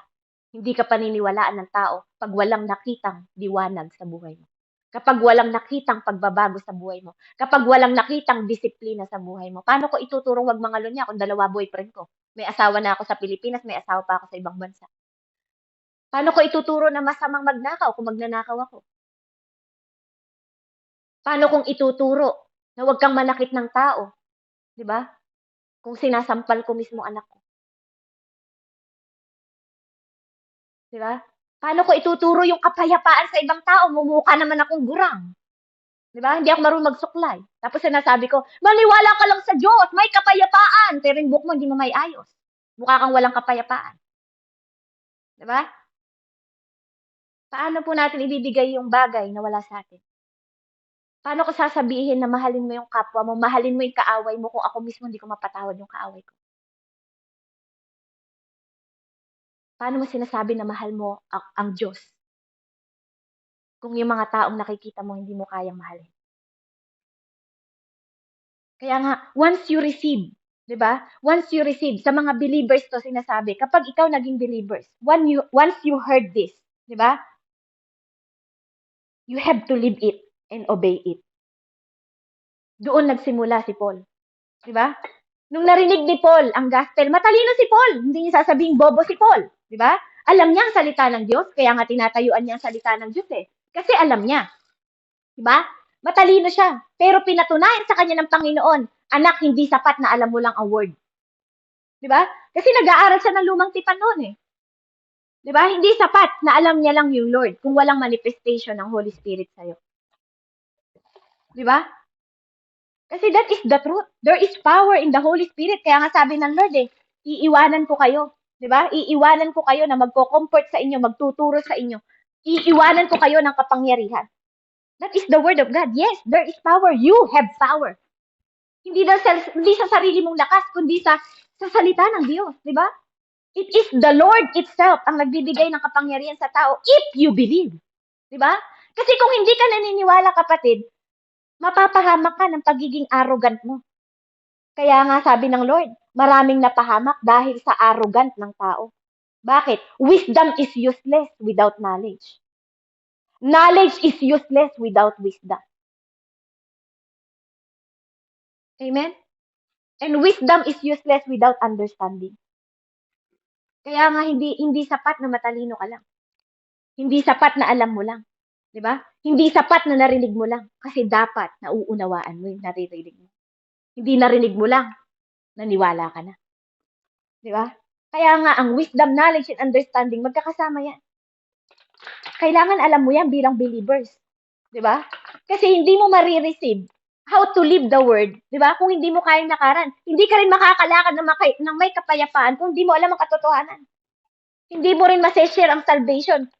Hindi ka paniniwalaan ng tao pag walang nakitang liwanag sa buhay mo. Kapag walang nakitang pagbabago sa buhay mo. Kapag walang nakitang disiplina sa buhay mo. Paano ko ituturo wag mga lunya kung dalawa boyfriend ko? May asawa na ako sa Pilipinas, may asawa pa ako sa ibang bansa. Paano ko ituturo na masamang magnakaw kung magnanakaw ako? Paano kung ituturo na wag kang manakit ng tao? 'Di ba? Kung sinasampal ko mismo anak ko. 'Di ba? Paano ko ituturo yung kapayapaan sa ibang tao? Mumukha naman akong gurang. 'Di ba? Hindi ako marunong magsuklay. Tapos sinasabi ko, maniwala ka lang sa Diyos, may kapayapaan. Pero yung book mo, hindi mo may ayos. Mukha kang walang kapayapaan. 'Di ba? Paano po natin ibibigay yung bagay na wala sa atin? Paano ko sasabihin na mahalin mo yung kapwa mo, mahalin mo yung kaaway mo kung ako mismo hindi ko mapatawad yung kaaway ko? Paano mo sinasabi na mahal mo ang Diyos kung yung mga taong nakikita mo hindi mo kayang mahalin? Kaya nga, once you receive, 'di ba? Once you receive, sa mga believers to sinasabi, kapag ikaw naging believers, once you heard this, 'di ba? You have to live it and obey it. Doon nagsimula si Paul, 'di ba? Nung narinig ni Paul ang gospel, matalino si Paul, hindi niya sasabing bobo si Paul, 'di ba? Alam niya ang salita ng Diyos, kaya nga tinatayuan niya ang salita ng Diyos eh. Kasi alam niya, 'di ba? Matalino siya, pero pinatunayan sa kanya ng Panginoon, anak, hindi sapat na alam mo lang ang word. 'Di ba? Kasi nag-aaral siya ng lumang tipan noon eh. 'Di ba? Hindi sapat na alam niya lang yung Lord kung walang manifestation ng Holy Spirit sa iyo. 'Di ba? Kasi that is the truth. There is power in the Holy Spirit. Kaya nga sabi ng Lord eh, iiwanan ko kayo. 'Di ba? Iiwanan ko kayo na magko-comfort sa inyo, magtuturo sa inyo. Iiwanan ko kayo ng kapangyarihan. That is the word of God. Yes, there is power. You have power. Hindi sa sarili mong lakas, kundi sa salita ng Diyos, 'di ba? It is the Lord itself ang nagbibigay ng kapangyarihan sa tao if you believe. 'Di ba? Kasi kung hindi ka naniniwala, kapatid, mapapahamak ka ng pagiging arrogant mo. Kaya nga sabi ng Lord, maraming napahamak dahil sa arrogant ng tao. Bakit? Wisdom is useless without knowledge. Knowledge is useless without wisdom. Amen? And wisdom is useless without understanding. Kaya nga hindi sapat na matalino ka lang. Hindi sapat na alam mo lang. 'Di ba? Hindi sapat na narinig mo lang. Kasi dapat nauunawaan mo yung naririnig mo. Hindi narinig mo lang, naniwala ka na. 'Di ba? Kaya nga ang wisdom, knowledge, and understanding, magkakasama yan. Kailangan alam mo yan bilang believers. 'Di ba? Kasi hindi mo marireceive how to live the word, 'di ba? Kung hindi mo kayang lakaran, hindi ka rin makakalakad ng may kapayapaan kung hindi mo alam ang katotohanan. Hindi mo rin maseshare ang salvation.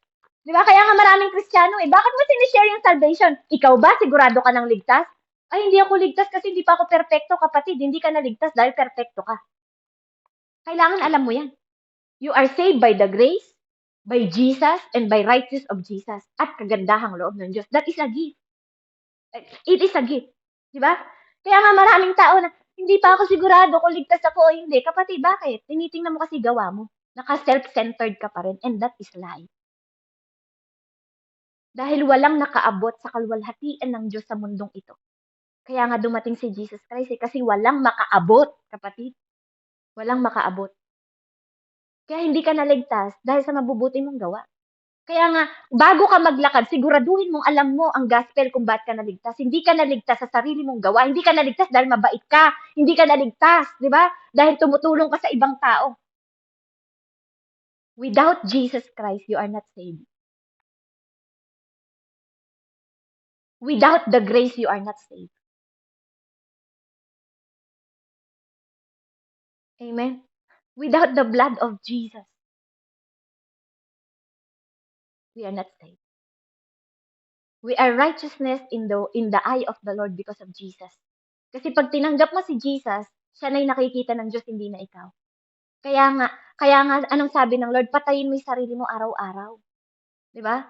'Di ba? Kaya nga maraming Kristiyano eh, bakit mo sinishare yung salvation? Ikaw ba sigurado ka ng ligtas? Ay, hindi ako ligtas kasi hindi pa ako perpekto, kapatid. Hindi ka naligtas dahil perpekto ka. Kailangan alam mo yan. You are saved by the grace, by Jesus, and by righteousness of Jesus. At kagandahang loob ng Diyos. That is a gift. It is a gift. Di ba? Kaya nga maraming tao na, hindi pa ako sigurado kung ligtas ako o hindi. Kapatid, bakit? Tinitingnan mo kasi gawa mo. Naka-self-centered ka pa rin. And that is lie. Dahil walang nakaabot sa kalwalhatian ng Diyos sa mundong ito. Kaya nga dumating si Jesus Christ kasi walang makaabot, kapatid. Walang makaabot. Kaya hindi ka naligtas dahil sa mabubuti mong gawa. Kaya nga, bago ka maglakad, siguraduhin mong alam mo ang gospel kung ba't ka naligtas. Hindi ka naligtas sa sarili mong gawa. Hindi ka naligtas dahil mabait ka. Hindi ka naligtas, di ba? Dahil tumutulong ka sa ibang tao. Without Jesus Christ, you are not saved. Without the grace, you are not saved. Amen? Without the blood of Jesus, we are not saved. We are righteousness in the eye of the Lord because of Jesus. Kasi pag tinanggap mo si Jesus, siya na yung nakikita ng Diyos, hindi na ikaw. Kaya nga, anong sabi ng Lord? Patayin mo yung sarili mo araw-araw. Di ba?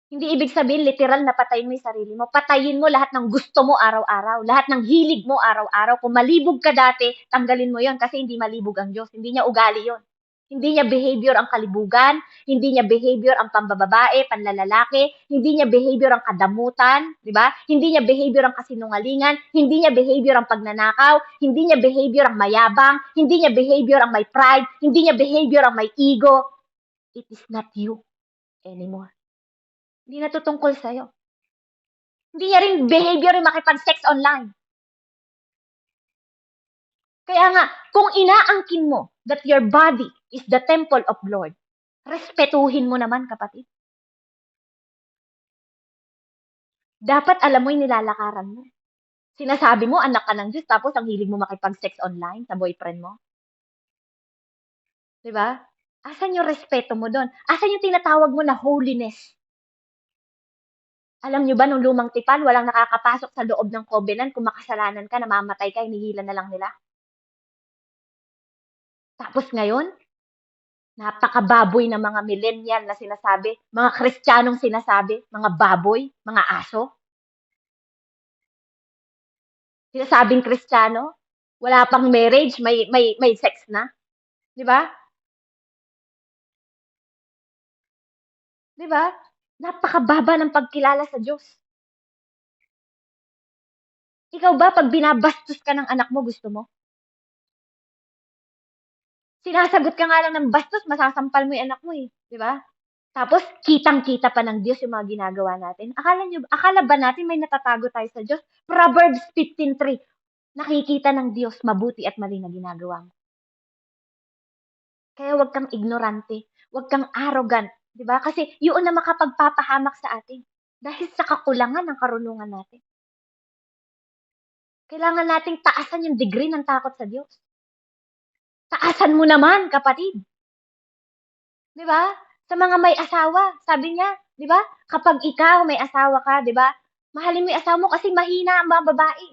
Hindi ibig sabihin literal na patayin mo yung sarili mo. Patayin mo lahat ng gusto mo araw-araw. Lahat ng hilig mo araw-araw. Kung malibog ka dati, tanggalin mo yon kasi hindi malibog ang Diyos. Hindi niya ugali yon. Hindi niya behavior ang kalibugan. Hindi niya behavior ang pambababae, panlalalaki. Hindi niya behavior ang kadamutan. Di ba? Hindi niya behavior ang kasinungalingan. Hindi niya behavior ang pagnanakaw. Hindi niya behavior ang mayabang. Hindi niya behavior ang may pride. Hindi niya behavior ang may ego. It is not you anymore. Hindi natutungkol sa'yo. Hindi niya rin behavior yung makipag-sex online. Kaya nga, kung inaangkin mo that your body is the temple of Lord, respetuhin mo naman, kapatid. Dapat alam mo yung nilalakaran mo. Sinasabi mo, anak ka ng Diyos, tapos ang hilig mo makipag-sex online sa boyfriend mo. Diba? Asan yung respeto mo doon? Asan yung tinatawag mo na holiness? Alam nyo ba, nung lumang tipan, walang nakakapasok sa loob ng covenant. Kung makasalanan ka, namamatay ka, hinihila na lang nila. Tapos ngayon, napakababoy ng mga millennial na sinasabi, mga Kristiyanong sinasabi, mga baboy, mga aso. Sinasabing Kristiyano, wala pang marriage, may sex na. Di ba? Di ba? Napakababa ng pagkilala sa Diyos. Ikaw ba, pag binabastos ka ng anak mo, gusto mo? Sinasagot ka nga lang ng bastos, masasampal mo yung anak mo eh. Di ba? Tapos, kitang-kita pa ng Diyos yung mga ginagawa natin. Akala ba natin may natatago tayo sa Diyos? Proverbs 15:3. Nakikita ng Diyos mabuti at mali na ginagawa mo. Kaya huwag kang ignorante. Huwag kang arrogant. Di ba? Kasi yun na makapagpapahamak sa atin. Dahil sa kakulangan ng karunungan natin. Kailangan nating taasan yung degree ng takot sa Diyos. Taasan mo naman, kapatid. Di ba? Sa mga may asawa, sabi niya, di ba? Kapag ikaw may asawa ka, di ba? Mahalin mo yung asawa mo kasi mahina ang mga babae.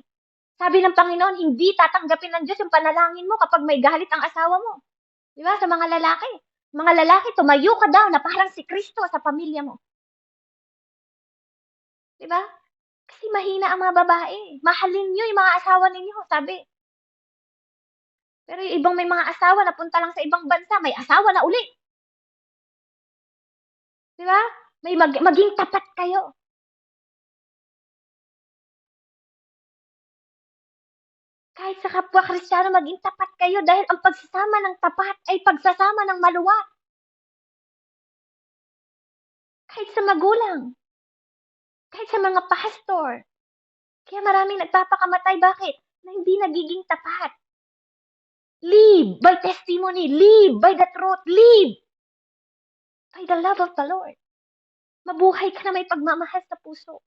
Sabi ng Panginoon, hindi tatanggapin ng Diyos yung panalangin mo kapag may galit ang asawa mo. Di ba? Sa mga lalaki. Mga lalaki, tumayo ka daw na parang si Kristo sa pamilya mo. Di ba? Kasi mahina ang mga babae. Mahalin niyo yung mga asawa ninyo, sabi. Pero yung ibang may mga asawa, napunta lang sa ibang bansa, may asawa na uli. Di ba? Maging tapat kayo. Kahit sa kapwa Kristiyano, maging tapat kayo dahil ang pagsasama ng tapat ay pagsasama ng maluwat. Kahit sa magulang. Kahit sa mga pastor. Kaya maraming nagpapakamatay. Bakit? Na hindi nagiging tapat. Live by testimony. Live by the truth. Live by the love of the Lord. Mabuhay ka na may pagmamahal sa puso.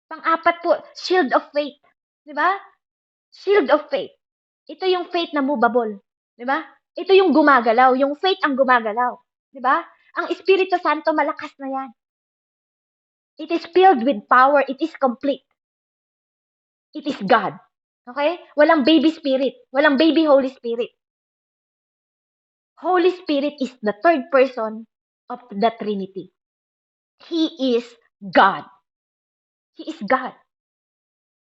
Pang-apat po, shield of faith. Di ba? Shield of faith. Ito yung faith na movable. Di ba? Ito yung gumagalaw. Yung faith ang gumagalaw. Di ba? Ang Espiritu Santo, malakas na yan. It is filled with power. It is complete. It is God. Okay? Walang baby spirit. Walang baby Holy Spirit. Holy Spirit is the third person of the Trinity. He is God. He is God.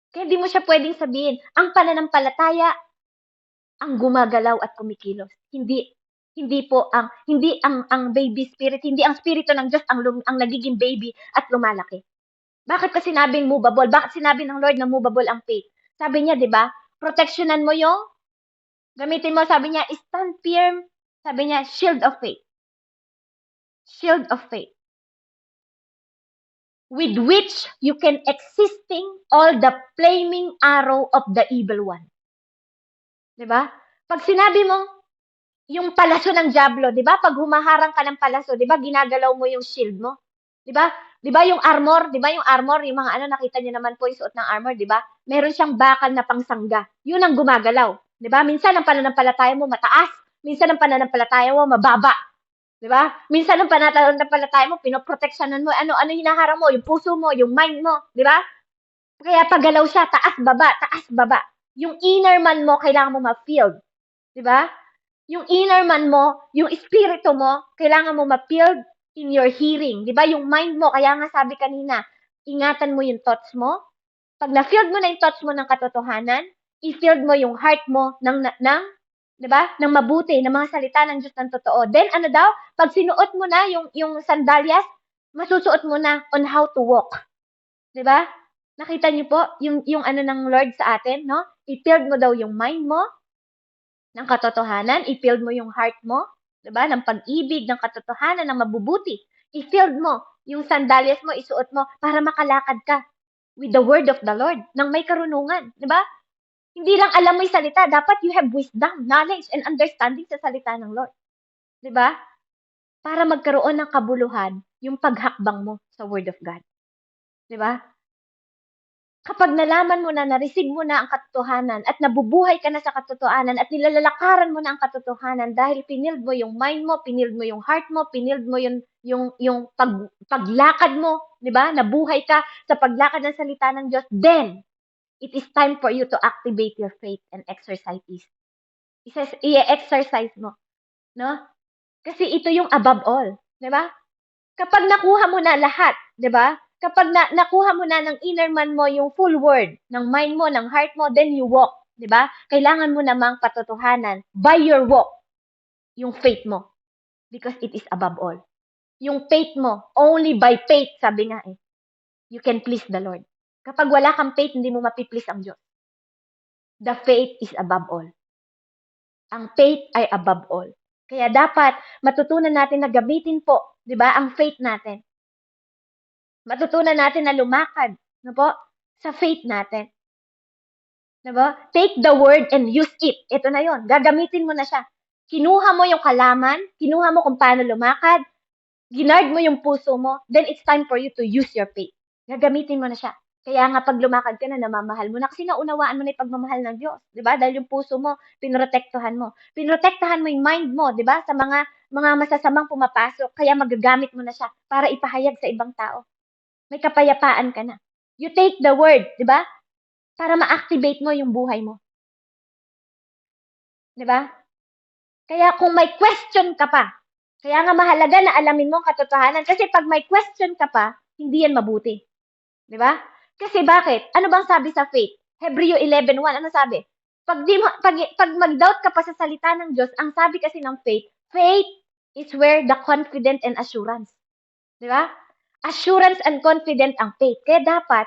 Kaya di mo siya pwedeng sabihin, ang pananampalataya ang gumagalaw at kumikilos. Hindi ang baby spirit, hindi ang spirito ng Diyos ang nagiging baby at lumalaki. Bakit ka sinabing movable? Bakit sinabi ng Lord na movable ang faith? Sabi niya, di ba? Protectionan mo yung gamitin mo, sabi niya, stand firm. Sabi niya, shield of faith. Shield of faith. With which you can existing all the flaming arrow of the evil one. Diba? Pag sinabi mo, yung palaso ng Diablo, diba? Pag humaharang ka ng palaso, diba? Ginagalaw mo yung shield mo. Diba? Diba yung armor? Diba yung armor? Yung mga nakita niyo naman po yung suot ng armor, diba? Meron siyang bakal na pangsangga. Yun ang gumagalaw. Diba? Minsan ang pananampalataya mo mataas. Minsan ang pananampalataya mo mababa. 'Di ba? Minsan ang pananampalataya mo, pinoproteksyonan mo, ano hinaharang mo, yung puso mo, yung mind mo, 'di ba? Kaya pagalaw siya, taas, baba, taas, baba. Yung inner man mo, kailangan mo ma-filled. 'Di ba? Yung inner man mo, yung espiritu mo, kailangan mo ma-filled in your hearing. 'Di ba? Yung mind mo, kaya nga sabi kanina, ingatan mo yung thoughts mo. Pag na-filled mo na yung thoughts mo ng katotohanan, i-filled mo yung heart mo ng 'di ba? Ng mabuti, ng mga salita ng Diyos ng totoo. Then ano daw, pag sinuot mo na yung sandalyas, masusuot mo na on how to walk. 'Di ba? Nakita niyo po yung ano ng Lord sa atin, no? I-filled mo daw yung mind mo ng katotohanan, i-filled mo yung heart mo, 'di ba? Ng pag-ibig, ng katotohanan, ng mabubuti. I-filled mo yung sandalyas mo, isuot mo para makalakad ka with the word of the Lord, nang may karunungan, 'di ba? Hindi lang alam mo yung salita, dapat you have wisdom, knowledge, and understanding sa salita ng Lord, 'di ba? Para magkaroon ng kabuluhan yung paghakbang mo sa word of God, 'di ba? Kapag nalaman mo na, na-receive mo na ang katotohanan at nabubuhay ka na sa katotohanan at nilalalakaran mo na ang katotohanan dahil pinild mo yung mind mo, pinild mo yung heart mo, pinild mo paglakad mo, di ba? Nabuhay ka sa paglakad ng salita ng Diyos, then it is time for you to activate your faith and exercise it. I-exercise mo, no? Kasi ito yung above all, di ba? Kapag nakuha mo na lahat, 'di ba? Kapag nakuha mo na ng inner man mo yung full word, ng mind mo, ng heart mo, then you walk, 'di ba? Kailangan mo namang patotohanan by your walk yung faith mo because it is above all. Yung faith mo, only by faith, sabi nga you can please the Lord. Kapag wala kang faith, hindi mo mapiplease ang Diyos. The faith is above all. Ang faith ay above all. Kaya dapat matutunan natin na gamitin po, 'di ba, ang faith natin. Matutunan natin na lumakad, no po, sa faith natin. Diba? Take the word and use it. Ito na yon. Gagamitin mo na siya. Kinuha mo yung kalaman, kinuha mo kung paano lumakad, ginard mo yung puso mo, then it's time for you to use your faith. Gagamitin mo na siya. Kaya nga pag lumakad ka na, namamahal mo na kasi naunawaan mo na yung pagmamahal ng Diyos. Diba? Dahil yung puso mo, pinrotektahan mo. Pinrotektahan mo yung mind mo, diba? Sa mga masasamang pumapasok. Kaya magagamit mo na siya para ipahayag sa ibang tao. May kapayapaan ka na. You take the word, di ba? Para ma-activate mo yung buhay mo. Di ba? Kaya kung may question ka pa, kaya nga mahalaga na alamin mo ang katotohanan. Kasi pag may question ka pa, hindi yan mabuti. Di ba? Kasi bakit? Ano bang sabi sa faith? Hebreo 11:1, ano sabi? Pag mag-doubt ka pa sa salita ng Diyos, ang sabi kasi ng faith is where the confident and assurance. Di ba? Assurance and confident ang faith. Kaya dapat,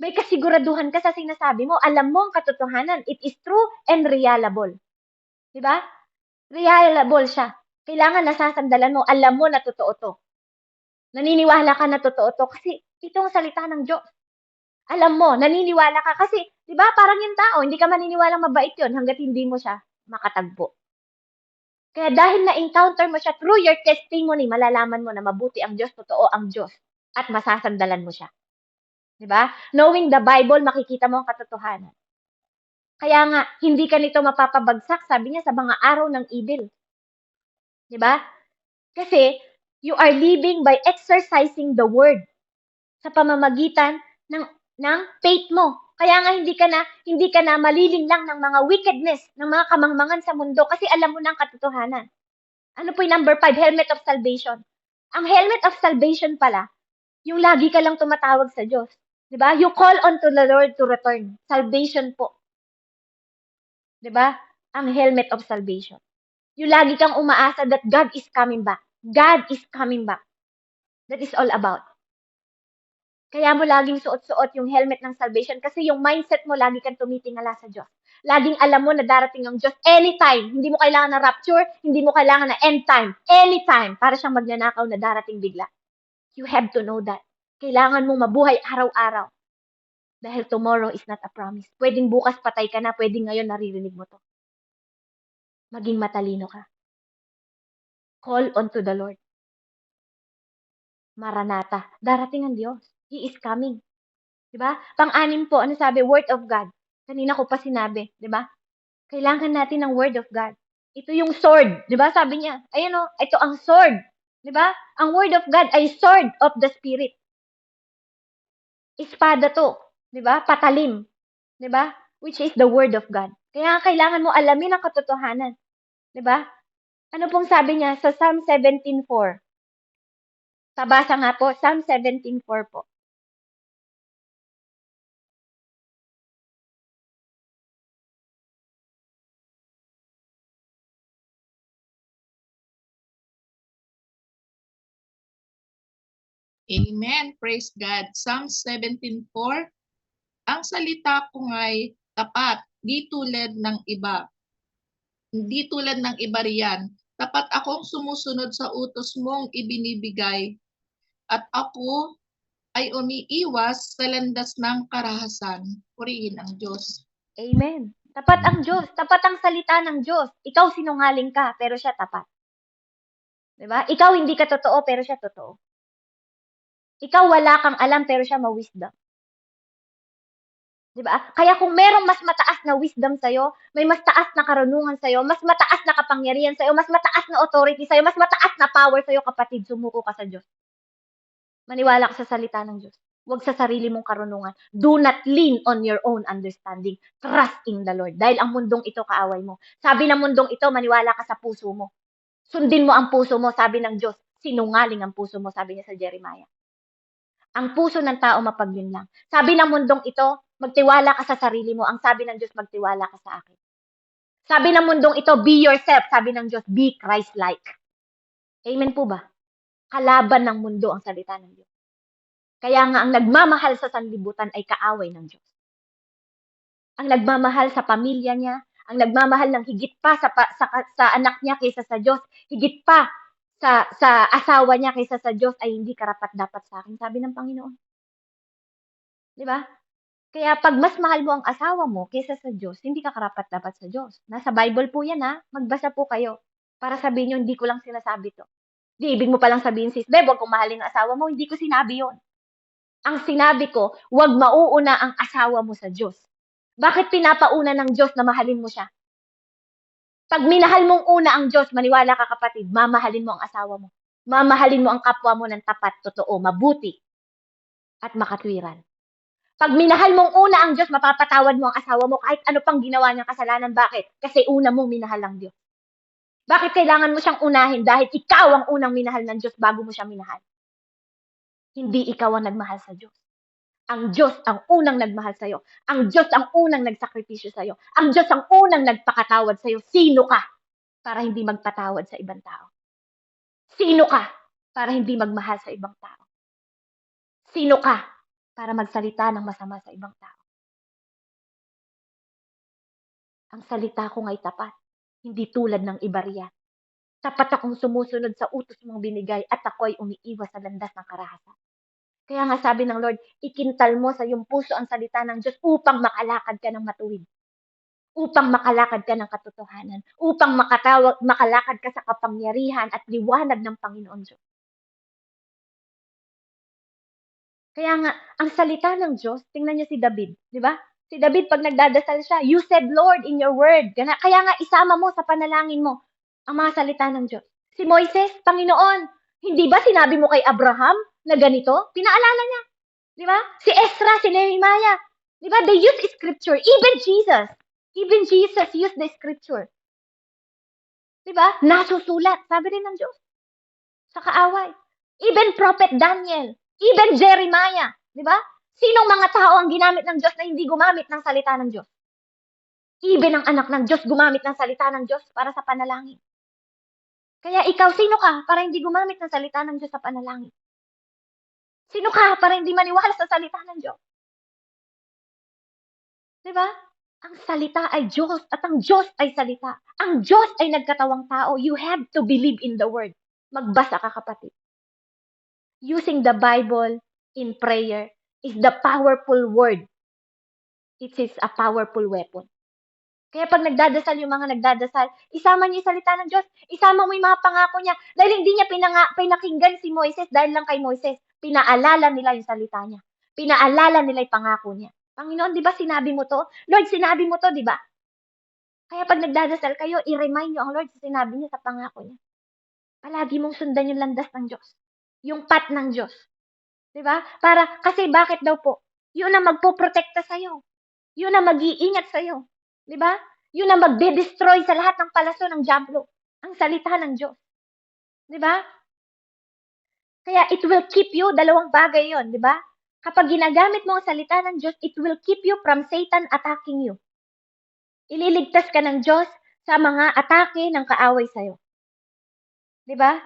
may kasiguraduhan ka sa sinasabi mo. Alam mo ang katotohanan. It is true and reliable. Di ba? Reliable siya. Kailangan nasasandalan mo. Alam mo na totoo to. Naniniwala ka na totoo to. Kasi ito ang salita ng Diyos. Alam mo, naniniwala ka. Kasi, di ba, parang yung tao, hindi ka maniniwalang mabait yun hanggat hindi mo siya makatagpo. Kaya dahil na-encounter mo siya through your testimony, malalaman mo na mabuti ang Diyos, totoo ang Diyos, at masasandalan mo siya. Di ba? Knowing the Bible, makikita mo ang katotohanan. Kaya nga, hindi ka nito mapapabagsak, sabi niya, sa mga araw ng evil. Di ba? Kasi, you are living by exercising the word sa pamamagitan ng faith mo. Kaya nga hindi ka na malilinlang ng mga wickedness, ng mga kamangmangan sa mundo kasi alam mo na ang katotohanan. Ano po yung number 5? Helmet of salvation. Ang helmet of salvation pala, yung lagi ka lang tumatawag sa Diyos. Diba? You call on to the Lord to return. Salvation po. Diba? Ang helmet of salvation. Yung lagi kang umaasa that God is coming back. God is coming back. That is all about. Kaya mo laging suot-suot yung helmet ng salvation kasi yung mindset mo lagi kang tumitingala sa Diyos. Laging alam mo na darating ang Diyos anytime. Hindi mo kailangan ng rapture, hindi mo kailangan ng end time. Anytime. Para siyang magnanakaw na darating bigla. You have to know that. Kailangan mong mabuhay araw-araw. Dahil tomorrow is not a promise. Pwedeng bukas patay ka na, pwedeng ngayon naririnig mo to. Maging matalino ka. Call unto the Lord. Maranatha. Darating ang Diyos. He is coming. Diba? Pang-anim po, ano sabi? Word of God. Kanina ko pa sinabi, diba? Kailangan natin ng Word of God. Ito yung sword, 'di ba? Sabi niya, ayan oh, ito ang sword, 'di ba? Ang word of God ay sword of the spirit. Espada 'to, 'di ba? Patalim, 'di ba? Which is the word of God. Kaya kailangan mo alamin ang katotohanan, 'di ba? Ano pong sabi niya sa Psalm 17:4? Pabasa nga po, Psalm 17:4 po. Amen. Praise God. Psalm 17:4. Ang salita ko nga'y tapat, di tulad ng iba. Hindi tulad ng iba riyan. Tapat akong sumusunod sa utos mong ibinibigay at ako ay umiiwas sa landas ng karahasan. Purihin ang Diyos. Amen. Tapat ang Diyos. Tapat ang salita ng Diyos. Ikaw sinungaling ka, pero siya tapat. 'Di ba? Ikaw hindi ka totoo, pero siya totoo. Ikaw wala kang alam, pero siya ma-wisdom. 'Di ba? Kaya kung merong mas mataas na wisdom sa'yo, may mas taas na karunungan sa'yo, mas mataas na kapangyarihan sa'yo, mas mataas na authority sa'yo, mas mataas na power sa'yo, kapatid, sumuko ka sa Diyos. Maniwala ka sa salita ng Diyos. Huwag sa sarili mong karunungan. Do not lean on your own understanding. Trust in the Lord. Dahil ang mundong ito kaaway mo. Sabi ng mundong ito, maniwala ka sa puso mo. Sundin mo ang puso mo, sabi ng Diyos. Sinungaling ang puso mo, sabi niya sa Jeremiah. Ang puso ng tao mapaglinlang. Sabi ng mundong ito, magtiwala ka sa sarili mo. Ang sabi ng Diyos, magtiwala ka sa akin. Sabi ng mundong ito, be yourself. Sabi ng Diyos, be Christ-like. Amen po ba? Kalaban ng mundo ang salita ng Diyos. Kaya nga ang nagmamahal sa sanlibutan ay kaaway ng Diyos. Ang nagmamahal sa pamilya niya, ang nagmamahal ng higit pa sa anak niya kaysa sa Diyos, higit pa sa asawa niya kaysa sa Diyos ay hindi karapat-dapat sa akin, sabi ng Panginoon. 'Di ba? Kaya pag mas mahal mo ang asawa mo kaysa sa Diyos, hindi ka karapat-dapat sa Diyos. Nasa Bible po yan ha. Magbasa po kayo. Para sabihin nyo, hindi ko lang sinasabi to. Di, ibig mo palang sabihin, sis, Beb, huwag kong mahalin ang asawa mo. Hindi ko sinabi yon. Ang sinabi ko, huwag mauuna ang asawa mo sa Diyos. Bakit pinapauna ng Diyos na mahalin mo siya? Pag minahal mong una ang Diyos, maniwala ka kapatid, mamahalin mo ang asawa mo. Mamahalin mo ang kapwa mo ng tapat, totoo, mabuti, at makatwiran. Pag minahal mong una ang Diyos, mapapatawad mo ang asawa mo kahit ano pang ginawa niyang kasalanan. Bakit? Kasi una mong minahal ang Diyos. Bakit kailangan mo siyang unahin? Dahil ikaw ang unang minahal ng Diyos bago mo siya minahal. Hindi ikaw ang nagmahal sa Diyos. Ang Diyos ang unang nagmahal sa'yo. Ang Diyos ang unang nagsakripisyo sa'yo. Ang Diyos ang unang nagpakatawad sa'yo. Sino ka para hindi magpatawad sa ibang tao? Sino ka para hindi magmahal sa ibang tao? Sino ka para magsalita ng masama sa ibang tao? Ang salita ko nga'y tapat, hindi tulad ng iba riyan. Tapat akong sumusunod sa utos mong binigay at ako ay umiiwas sa landas ng karahasan. Kaya nga sabi ng Lord, ikintal mo sa iyong puso ang salita ng Diyos upang makalakad ka ng matuwid. Upang makalakad ka ng katotohanan. Upang makalakad ka sa kapangyarihan at liwanag ng Panginoon Diyos. Kaya nga, ang salita ng Diyos, tingnan niyo si David, di ba? Si David, pag nagdadasal siya, you said, Lord, in your word. Kaya nga, isama mo sa panalangin mo ang mga salita ng Diyos. Si Moises, Panginoon, hindi ba sinabi mo kay Abraham na ganito? Pinaalala niya. Di ba? Si Ezra, si Nehemiah. Di ba? They use scripture. Even Jesus used the scripture. Di ba? Nasusulat. Sabi rin ng Diyos. Sa kaaway. Even Prophet Daniel. Even Jeremiah. Di ba? Sinong mga tao ang ginamit ng Diyos na hindi gumamit ng salita ng Diyos? Even ang anak ng Diyos gumamit ng salita ng Diyos para sa panalangin. Kaya ikaw, sino ka para hindi gumamit ng salita ng Diyos sa panalangin? Sino ka para hindi maniwala sa salita ng Diyos? Diba? Ang salita ay Diyos at ang Diyos ay salita. Ang Diyos ay nagkatawang tao. You have to believe in the word. Magbasa ka, kapatid. Using the Bible in prayer is the powerful word. It is a powerful weapon. Kaya pag nagdadasal yung mga nagdadasal, isama niyo yung salita ng Diyos. Isama mo yung mga pangako niya. Dahil hindi niya pinakinggan si Moises dahil lang kay Moises. Pinaalala nila yung salita niya. Pinaalala nila yung pangako niya. Panginoon, di ba sinabi mo to? Lord, sinabi mo to, di ba? Kaya pag nagdadasal kayo, i-remind nyo ang Lord sa sinabi niya sa pangako niya. Palagi mong sundan yung landas ng Diyos. Yung path ng Diyos. Diba? Kasi bakit daw po? Yun ang magpoprotekta sa'yo. Yun ang mag-iingat sa'yo. Diba? Yun ang magde-destroy sa lahat ng palaso ng diablo. Ang salita ng Diyos. Diba? Kaya it will keep you, dalawang bagay yon, di ba? Kapag ginagamit mo ang salita ng Diyos, it will keep you from Satan attacking you. Ililigtas ka ng Diyos sa mga atake ng kaaway sa'yo. Di ba?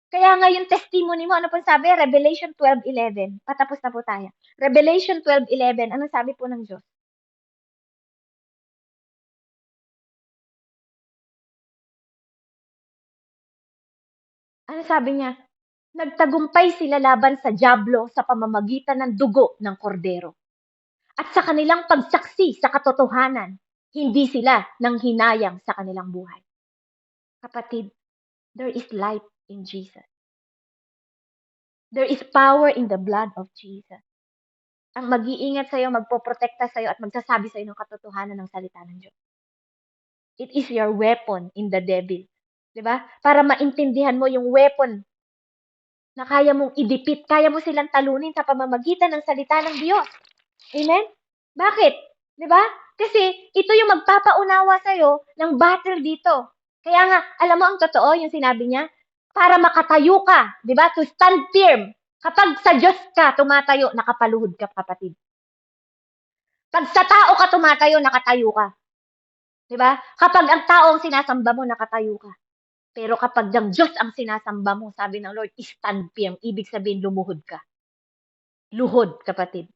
Kaya nga yung testimony mo, ano pong sabi? Revelation 12:11. Patapos na po tayo. Revelation 12:11. Ano sabi po ng Diyos? Ano sabi niya? Nagtagumpay sila laban sa diablo sa pamamagitan ng dugo ng kordero. At sa kanilang pagsaksi sa katotohanan, hindi sila nang hinayang sa kanilang buhay. Kapatid, there is life in Jesus. There is power in the blood of Jesus. Ang mag-iingat sa'yo, magpoprotekta sa'yo at magsasabi sa'yo ng katotohanan ng salita ng Diyos. It is your weapon in the devil. Diba? Para maintindihan mo yung weapon na kaya mong idipit, kaya mo silang talunin sa pamamagitan ng salita ng Diyos. Amen? Bakit? Diba? Kasi ito yung magpapaunawa sa'yo ng battle dito. Kaya nga, alam mo ang totoo, yung sinabi niya, para makatayo ka, diba? To stand firm. Kapag sa Diyos ka tumatayo, nakapaluhod ka, kapatid. Pag sa tao ka tumatayo, nakatayo ka. Diba? Kapag ang tao ang sinasamba mo, nakatayo ka. Pero kapag ang Diyos ang sinasamba mo, sabi ng Lord, stand firm. Ibig sabihin, lumuhod ka. Luhod, kapatid.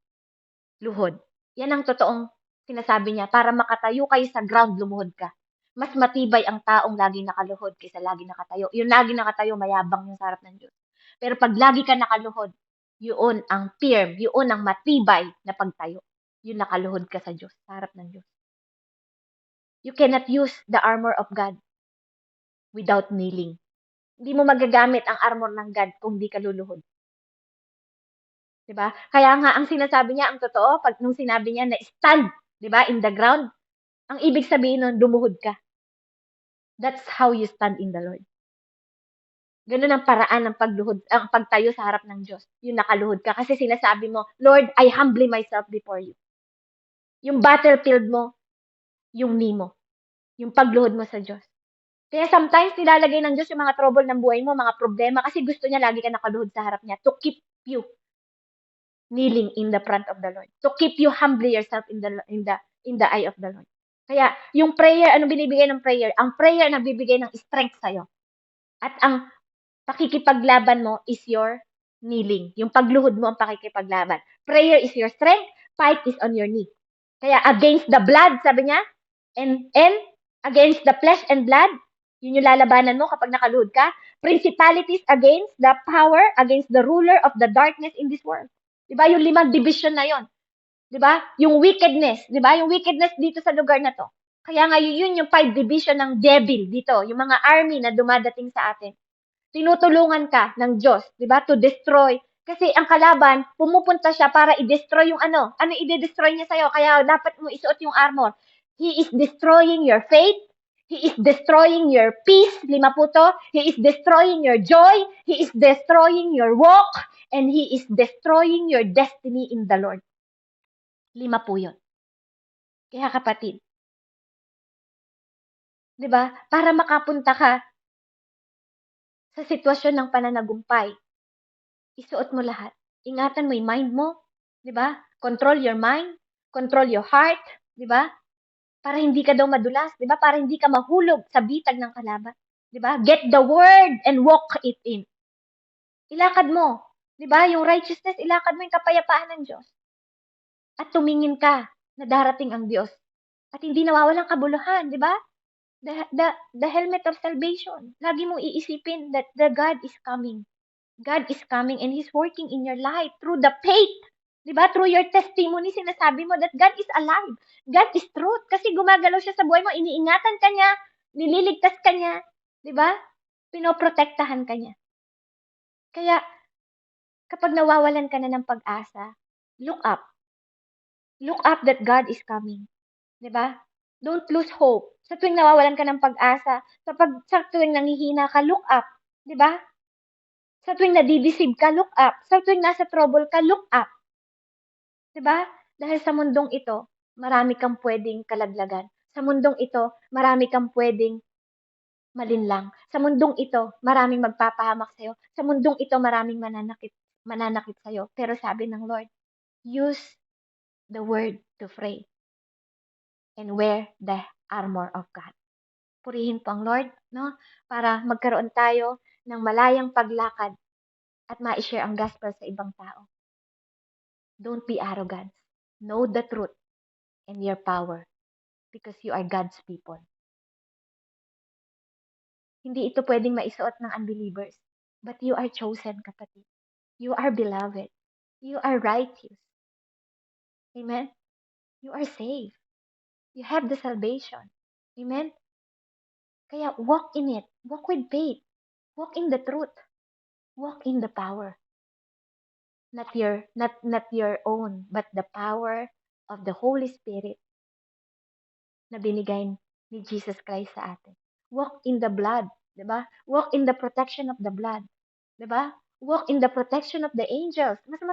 Luhod. Yan ang totoong sinasabi niya. Para makatayo kayo sa ground, lumuhod ka. Mas matibay ang taong laging nakaluhod kaysa laging nakatayo. Yung laging nakatayo, mayabang yung sarap ng Diyos. Pero pag lagi ka nakaluhod, yun ang firm, yun ang matibay na pagtayo. Yung nakaluhod ka sa Diyos, sa harap ng Diyos. You cannot use the armor of God without kneeling. Hindi mo magagamit ang armor ng God kung di ka luluhod. Diba? Kaya nga, ang sinasabi niya, ang totoo, pag nung sinabi niya na stand, diba, in the ground, ang ibig sabihin nun, lumuhod ka. That's how you stand in the Lord. Ganun ang paraan ng pagluhod, ang pagtayo sa harap ng Diyos. Yung nakaluhod ka. Kasi sinasabi mo, Lord, I humbly myself before you. Yung battlefield mo, yung knee mo. Yung pagluhod mo sa Diyos. Kaya sometimes nilalagay ng Diyos yung mga trouble ng buhay mo, mga problema, kasi gusto niya lagi ka nakaluhod sa harap niya to keep you kneeling in the front of the Lord. To keep you humbly yourself in the eye of the Lord. Kaya yung prayer, ano binibigay ng prayer? Ang prayer nagbibigay ng strength sa'yo. At ang pakikipaglaban mo is your kneeling. Yung pagluhod mo ang pakikipaglaban. Prayer is your strength, fight is on your knee. Kaya against the blood, sabi niya, and against the flesh and blood, yun yung lalabanan mo kapag nakaluhod ka. Principalities against the power, against the ruler of the darkness in this world. Diba? Yung 5 division na yon. Diba? Yung wickedness. Diba? Yung wickedness dito sa lugar na to. Kaya nga yun yung 5 division ng devil dito. Yung mga army na dumadating sa atin. Tinutulungan ka ng Diyos. Diba? To destroy. Kasi ang kalaban, pumupunta siya para i-destroy yung ano. Ano i-destroy niya sa'yo? Kaya dapat mo isuot yung armor. He is destroying your faith. He is destroying your peace. 5 po to. He is destroying your joy. He is destroying your walk. And He is destroying your destiny in the Lord. 5 po yun. Kaya kapatid, di ba? Para makapunta ka sa sitwasyon ng pananagumpay, isuot mo lahat. Ingatan mo yung mind mo, di ba? Control your mind, control your heart, di ba? Para hindi ka daw madulas, di ba? Para hindi ka mahulog sa bitag ng kalaban, di ba? Get the word and walk it in. Ilakad mo, di ba? Yung righteousness, ilakad mo yung kapayapaan ng Diyos. At tumingin ka na darating ang Diyos. At hindi nawawalang kabuluhan, di ba? The helmet of salvation. Lagi mong iisipin that the God is coming. God is coming and He's working in your life through the faith. Diba? Through your testimony, sinasabi mo that God is alive. God is truth. Kasi gumagalaw siya sa buhay mo. Iniingatan ka niya. Nililigtas ka niya. Diba? Pinoprotektahan ka niya. Kaya, kapag nawawalan ka na ng pag-asa, look up. Look up that God is coming. Diba? Don't lose hope. Sa tuwing nawawalan ka ng pag-asa, sa tuwing nanghihina ka, look up. Di ba? Sa tuwing nadideceive ka, look up. Sa tuwing nasa trouble ka, look up. Di ba? Dahil sa mundong ito, marami kang pwedeng kalaglagan. Sa mundong ito, marami kang pwedeng malinlang. Sa mundong ito, maraming magpapahamak sa'yo. Sa mundong ito, maraming mananakit sa'yo. Pero sabi ng Lord, use the word to pray and wear the armor of God. Purihin po ang Lord, no? Para magkaroon tayo ng malayang paglakad at ma-share ang gospel sa ibang tao. Don't be arrogant. Know the truth and your power because you are God's people. Hindi ito pwedeng maisuot ng unbelievers. But you are chosen, kapatid. You are beloved. You are righteous. Amen? You are saved. You have the salvation. Amen? Kaya walk in it. Walk with faith. Walk in the truth. Walk in the power. Not your own, but the power of the Holy Spirit na binigay ni Jesus Christ sa atin. Walk in the blood, 'di ba? Walk in the protection of the blood, 'di ba? Walk in the protection of the angels. Mas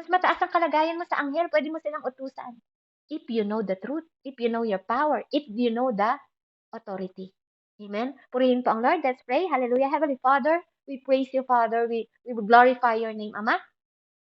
mataas ang kalagayan mo sa anghel, pwede mo silang utusan. If you know the truth, if you know your power, if you know the authority. Amen? Purihin po ang Lord. Let's pray. Hallelujah. Heavenly Father, we praise you, Father. We glorify your name, Ama.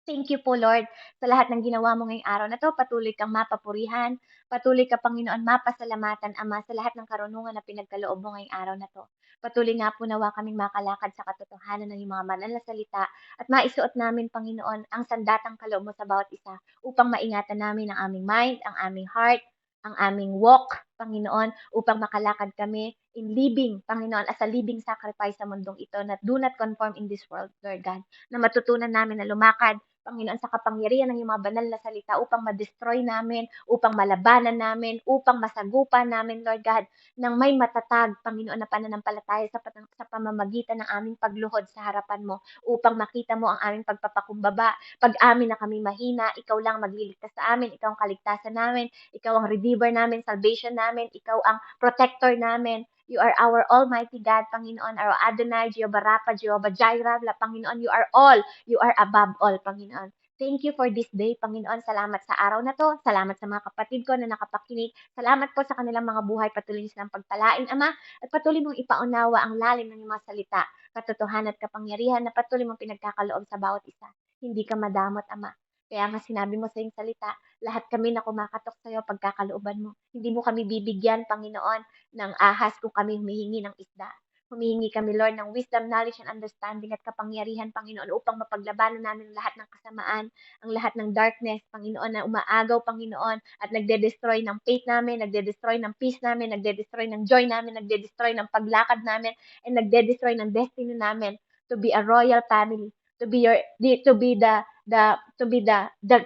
Thank you po, Lord, sa lahat ng ginawa mo ngayong araw na to. Patuloy kang mapapurihan. Patuloy ka, Panginoon, mapasalamatan, Ama, sa lahat ng karunungan na pinagkaloob mo ngayong araw na to. Patuloy nga po nawa kaming makalakad sa katotohanan ng iyong mga banal na salita at maisuot namin, Panginoon, ang sandatang kaloob mo sa bawat isa upang maingatan namin ang aming mind, ang aming heart, ang aming walk, Panginoon, upang makalakad kami in living, Panginoon, as a living sacrifice sa mundong ito na do not conform in this world, Lord God, na matutunan namin na lumakad, Panginoon, sa kapangyarihan ng iyong mga banal na salita upang ma-destroy namin, upang malabanan namin, upang masagupan namin, Lord God, ng may matatag, Panginoon, na pananampalataya sa pamamagitan ng aming pagluhod sa harapan mo, upang makita mo ang aming pagpapakumbaba. Pag amin na kami mahina, ikaw lang magliligtas sa amin, ikaw ang kaligtasan namin, ikaw ang redeemer namin, salvation namin, ikaw ang protector namin. You are our Almighty God, Panginoon, our Adonai, Jehovah Rapha, Jehovah Jireh, Panginoon, you are all. You are above all, Panginoon. Thank you for this day, Panginoon. Salamat sa araw na to. Salamat sa mga kapatid ko na nakapakinig. Salamat po sa kanilang mga buhay. Patuloy silang pagpalain, Ama. At patuloy mong ipaunawa ang lalim ng iyong mga salita, katotohanan at kapangyarihan na patuloy mong pinagkakaloob sa bawat isa. Hindi ka madamot, Ama. Kaya nga sinabi mo sa iyong salita, lahat kami na kumakatok sa iyo pagkakalooban mo. Hindi mo kami bibigyan, Panginoon, ng ahas kung kami humihingi ng isda. Humihingi kami, Lord, ng wisdom, knowledge, and understanding at kapangyarihan, Panginoon, upang mapaglabanan namin lahat ng kasamaan, ang lahat ng darkness, Panginoon, na umaagaw, Panginoon, at nagde-destroy ng faith namin, nagde-destroy ng peace namin, nagde-destroy ng joy namin, nagde-destroy ng paglakad namin, and nagde-destroy ng destiny namin to be a royal family, to be the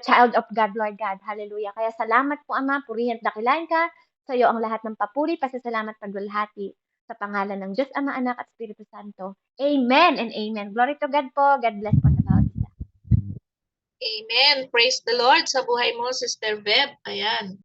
child of God, Lord God. Hallelujah. Kaya salamat po, Ama, purihin at dakilain ka. Sa iyo ang lahat ng papuri, pasasalamat, pagdulhati. Sa pangalan ng Diyos, Ama, Anak, at Espiritu Santo. Amen and amen. Glory to God po. God bless po sa bawat isa. Amen. Praise the Lord sa buhay mo, Sister Beb. Ayan.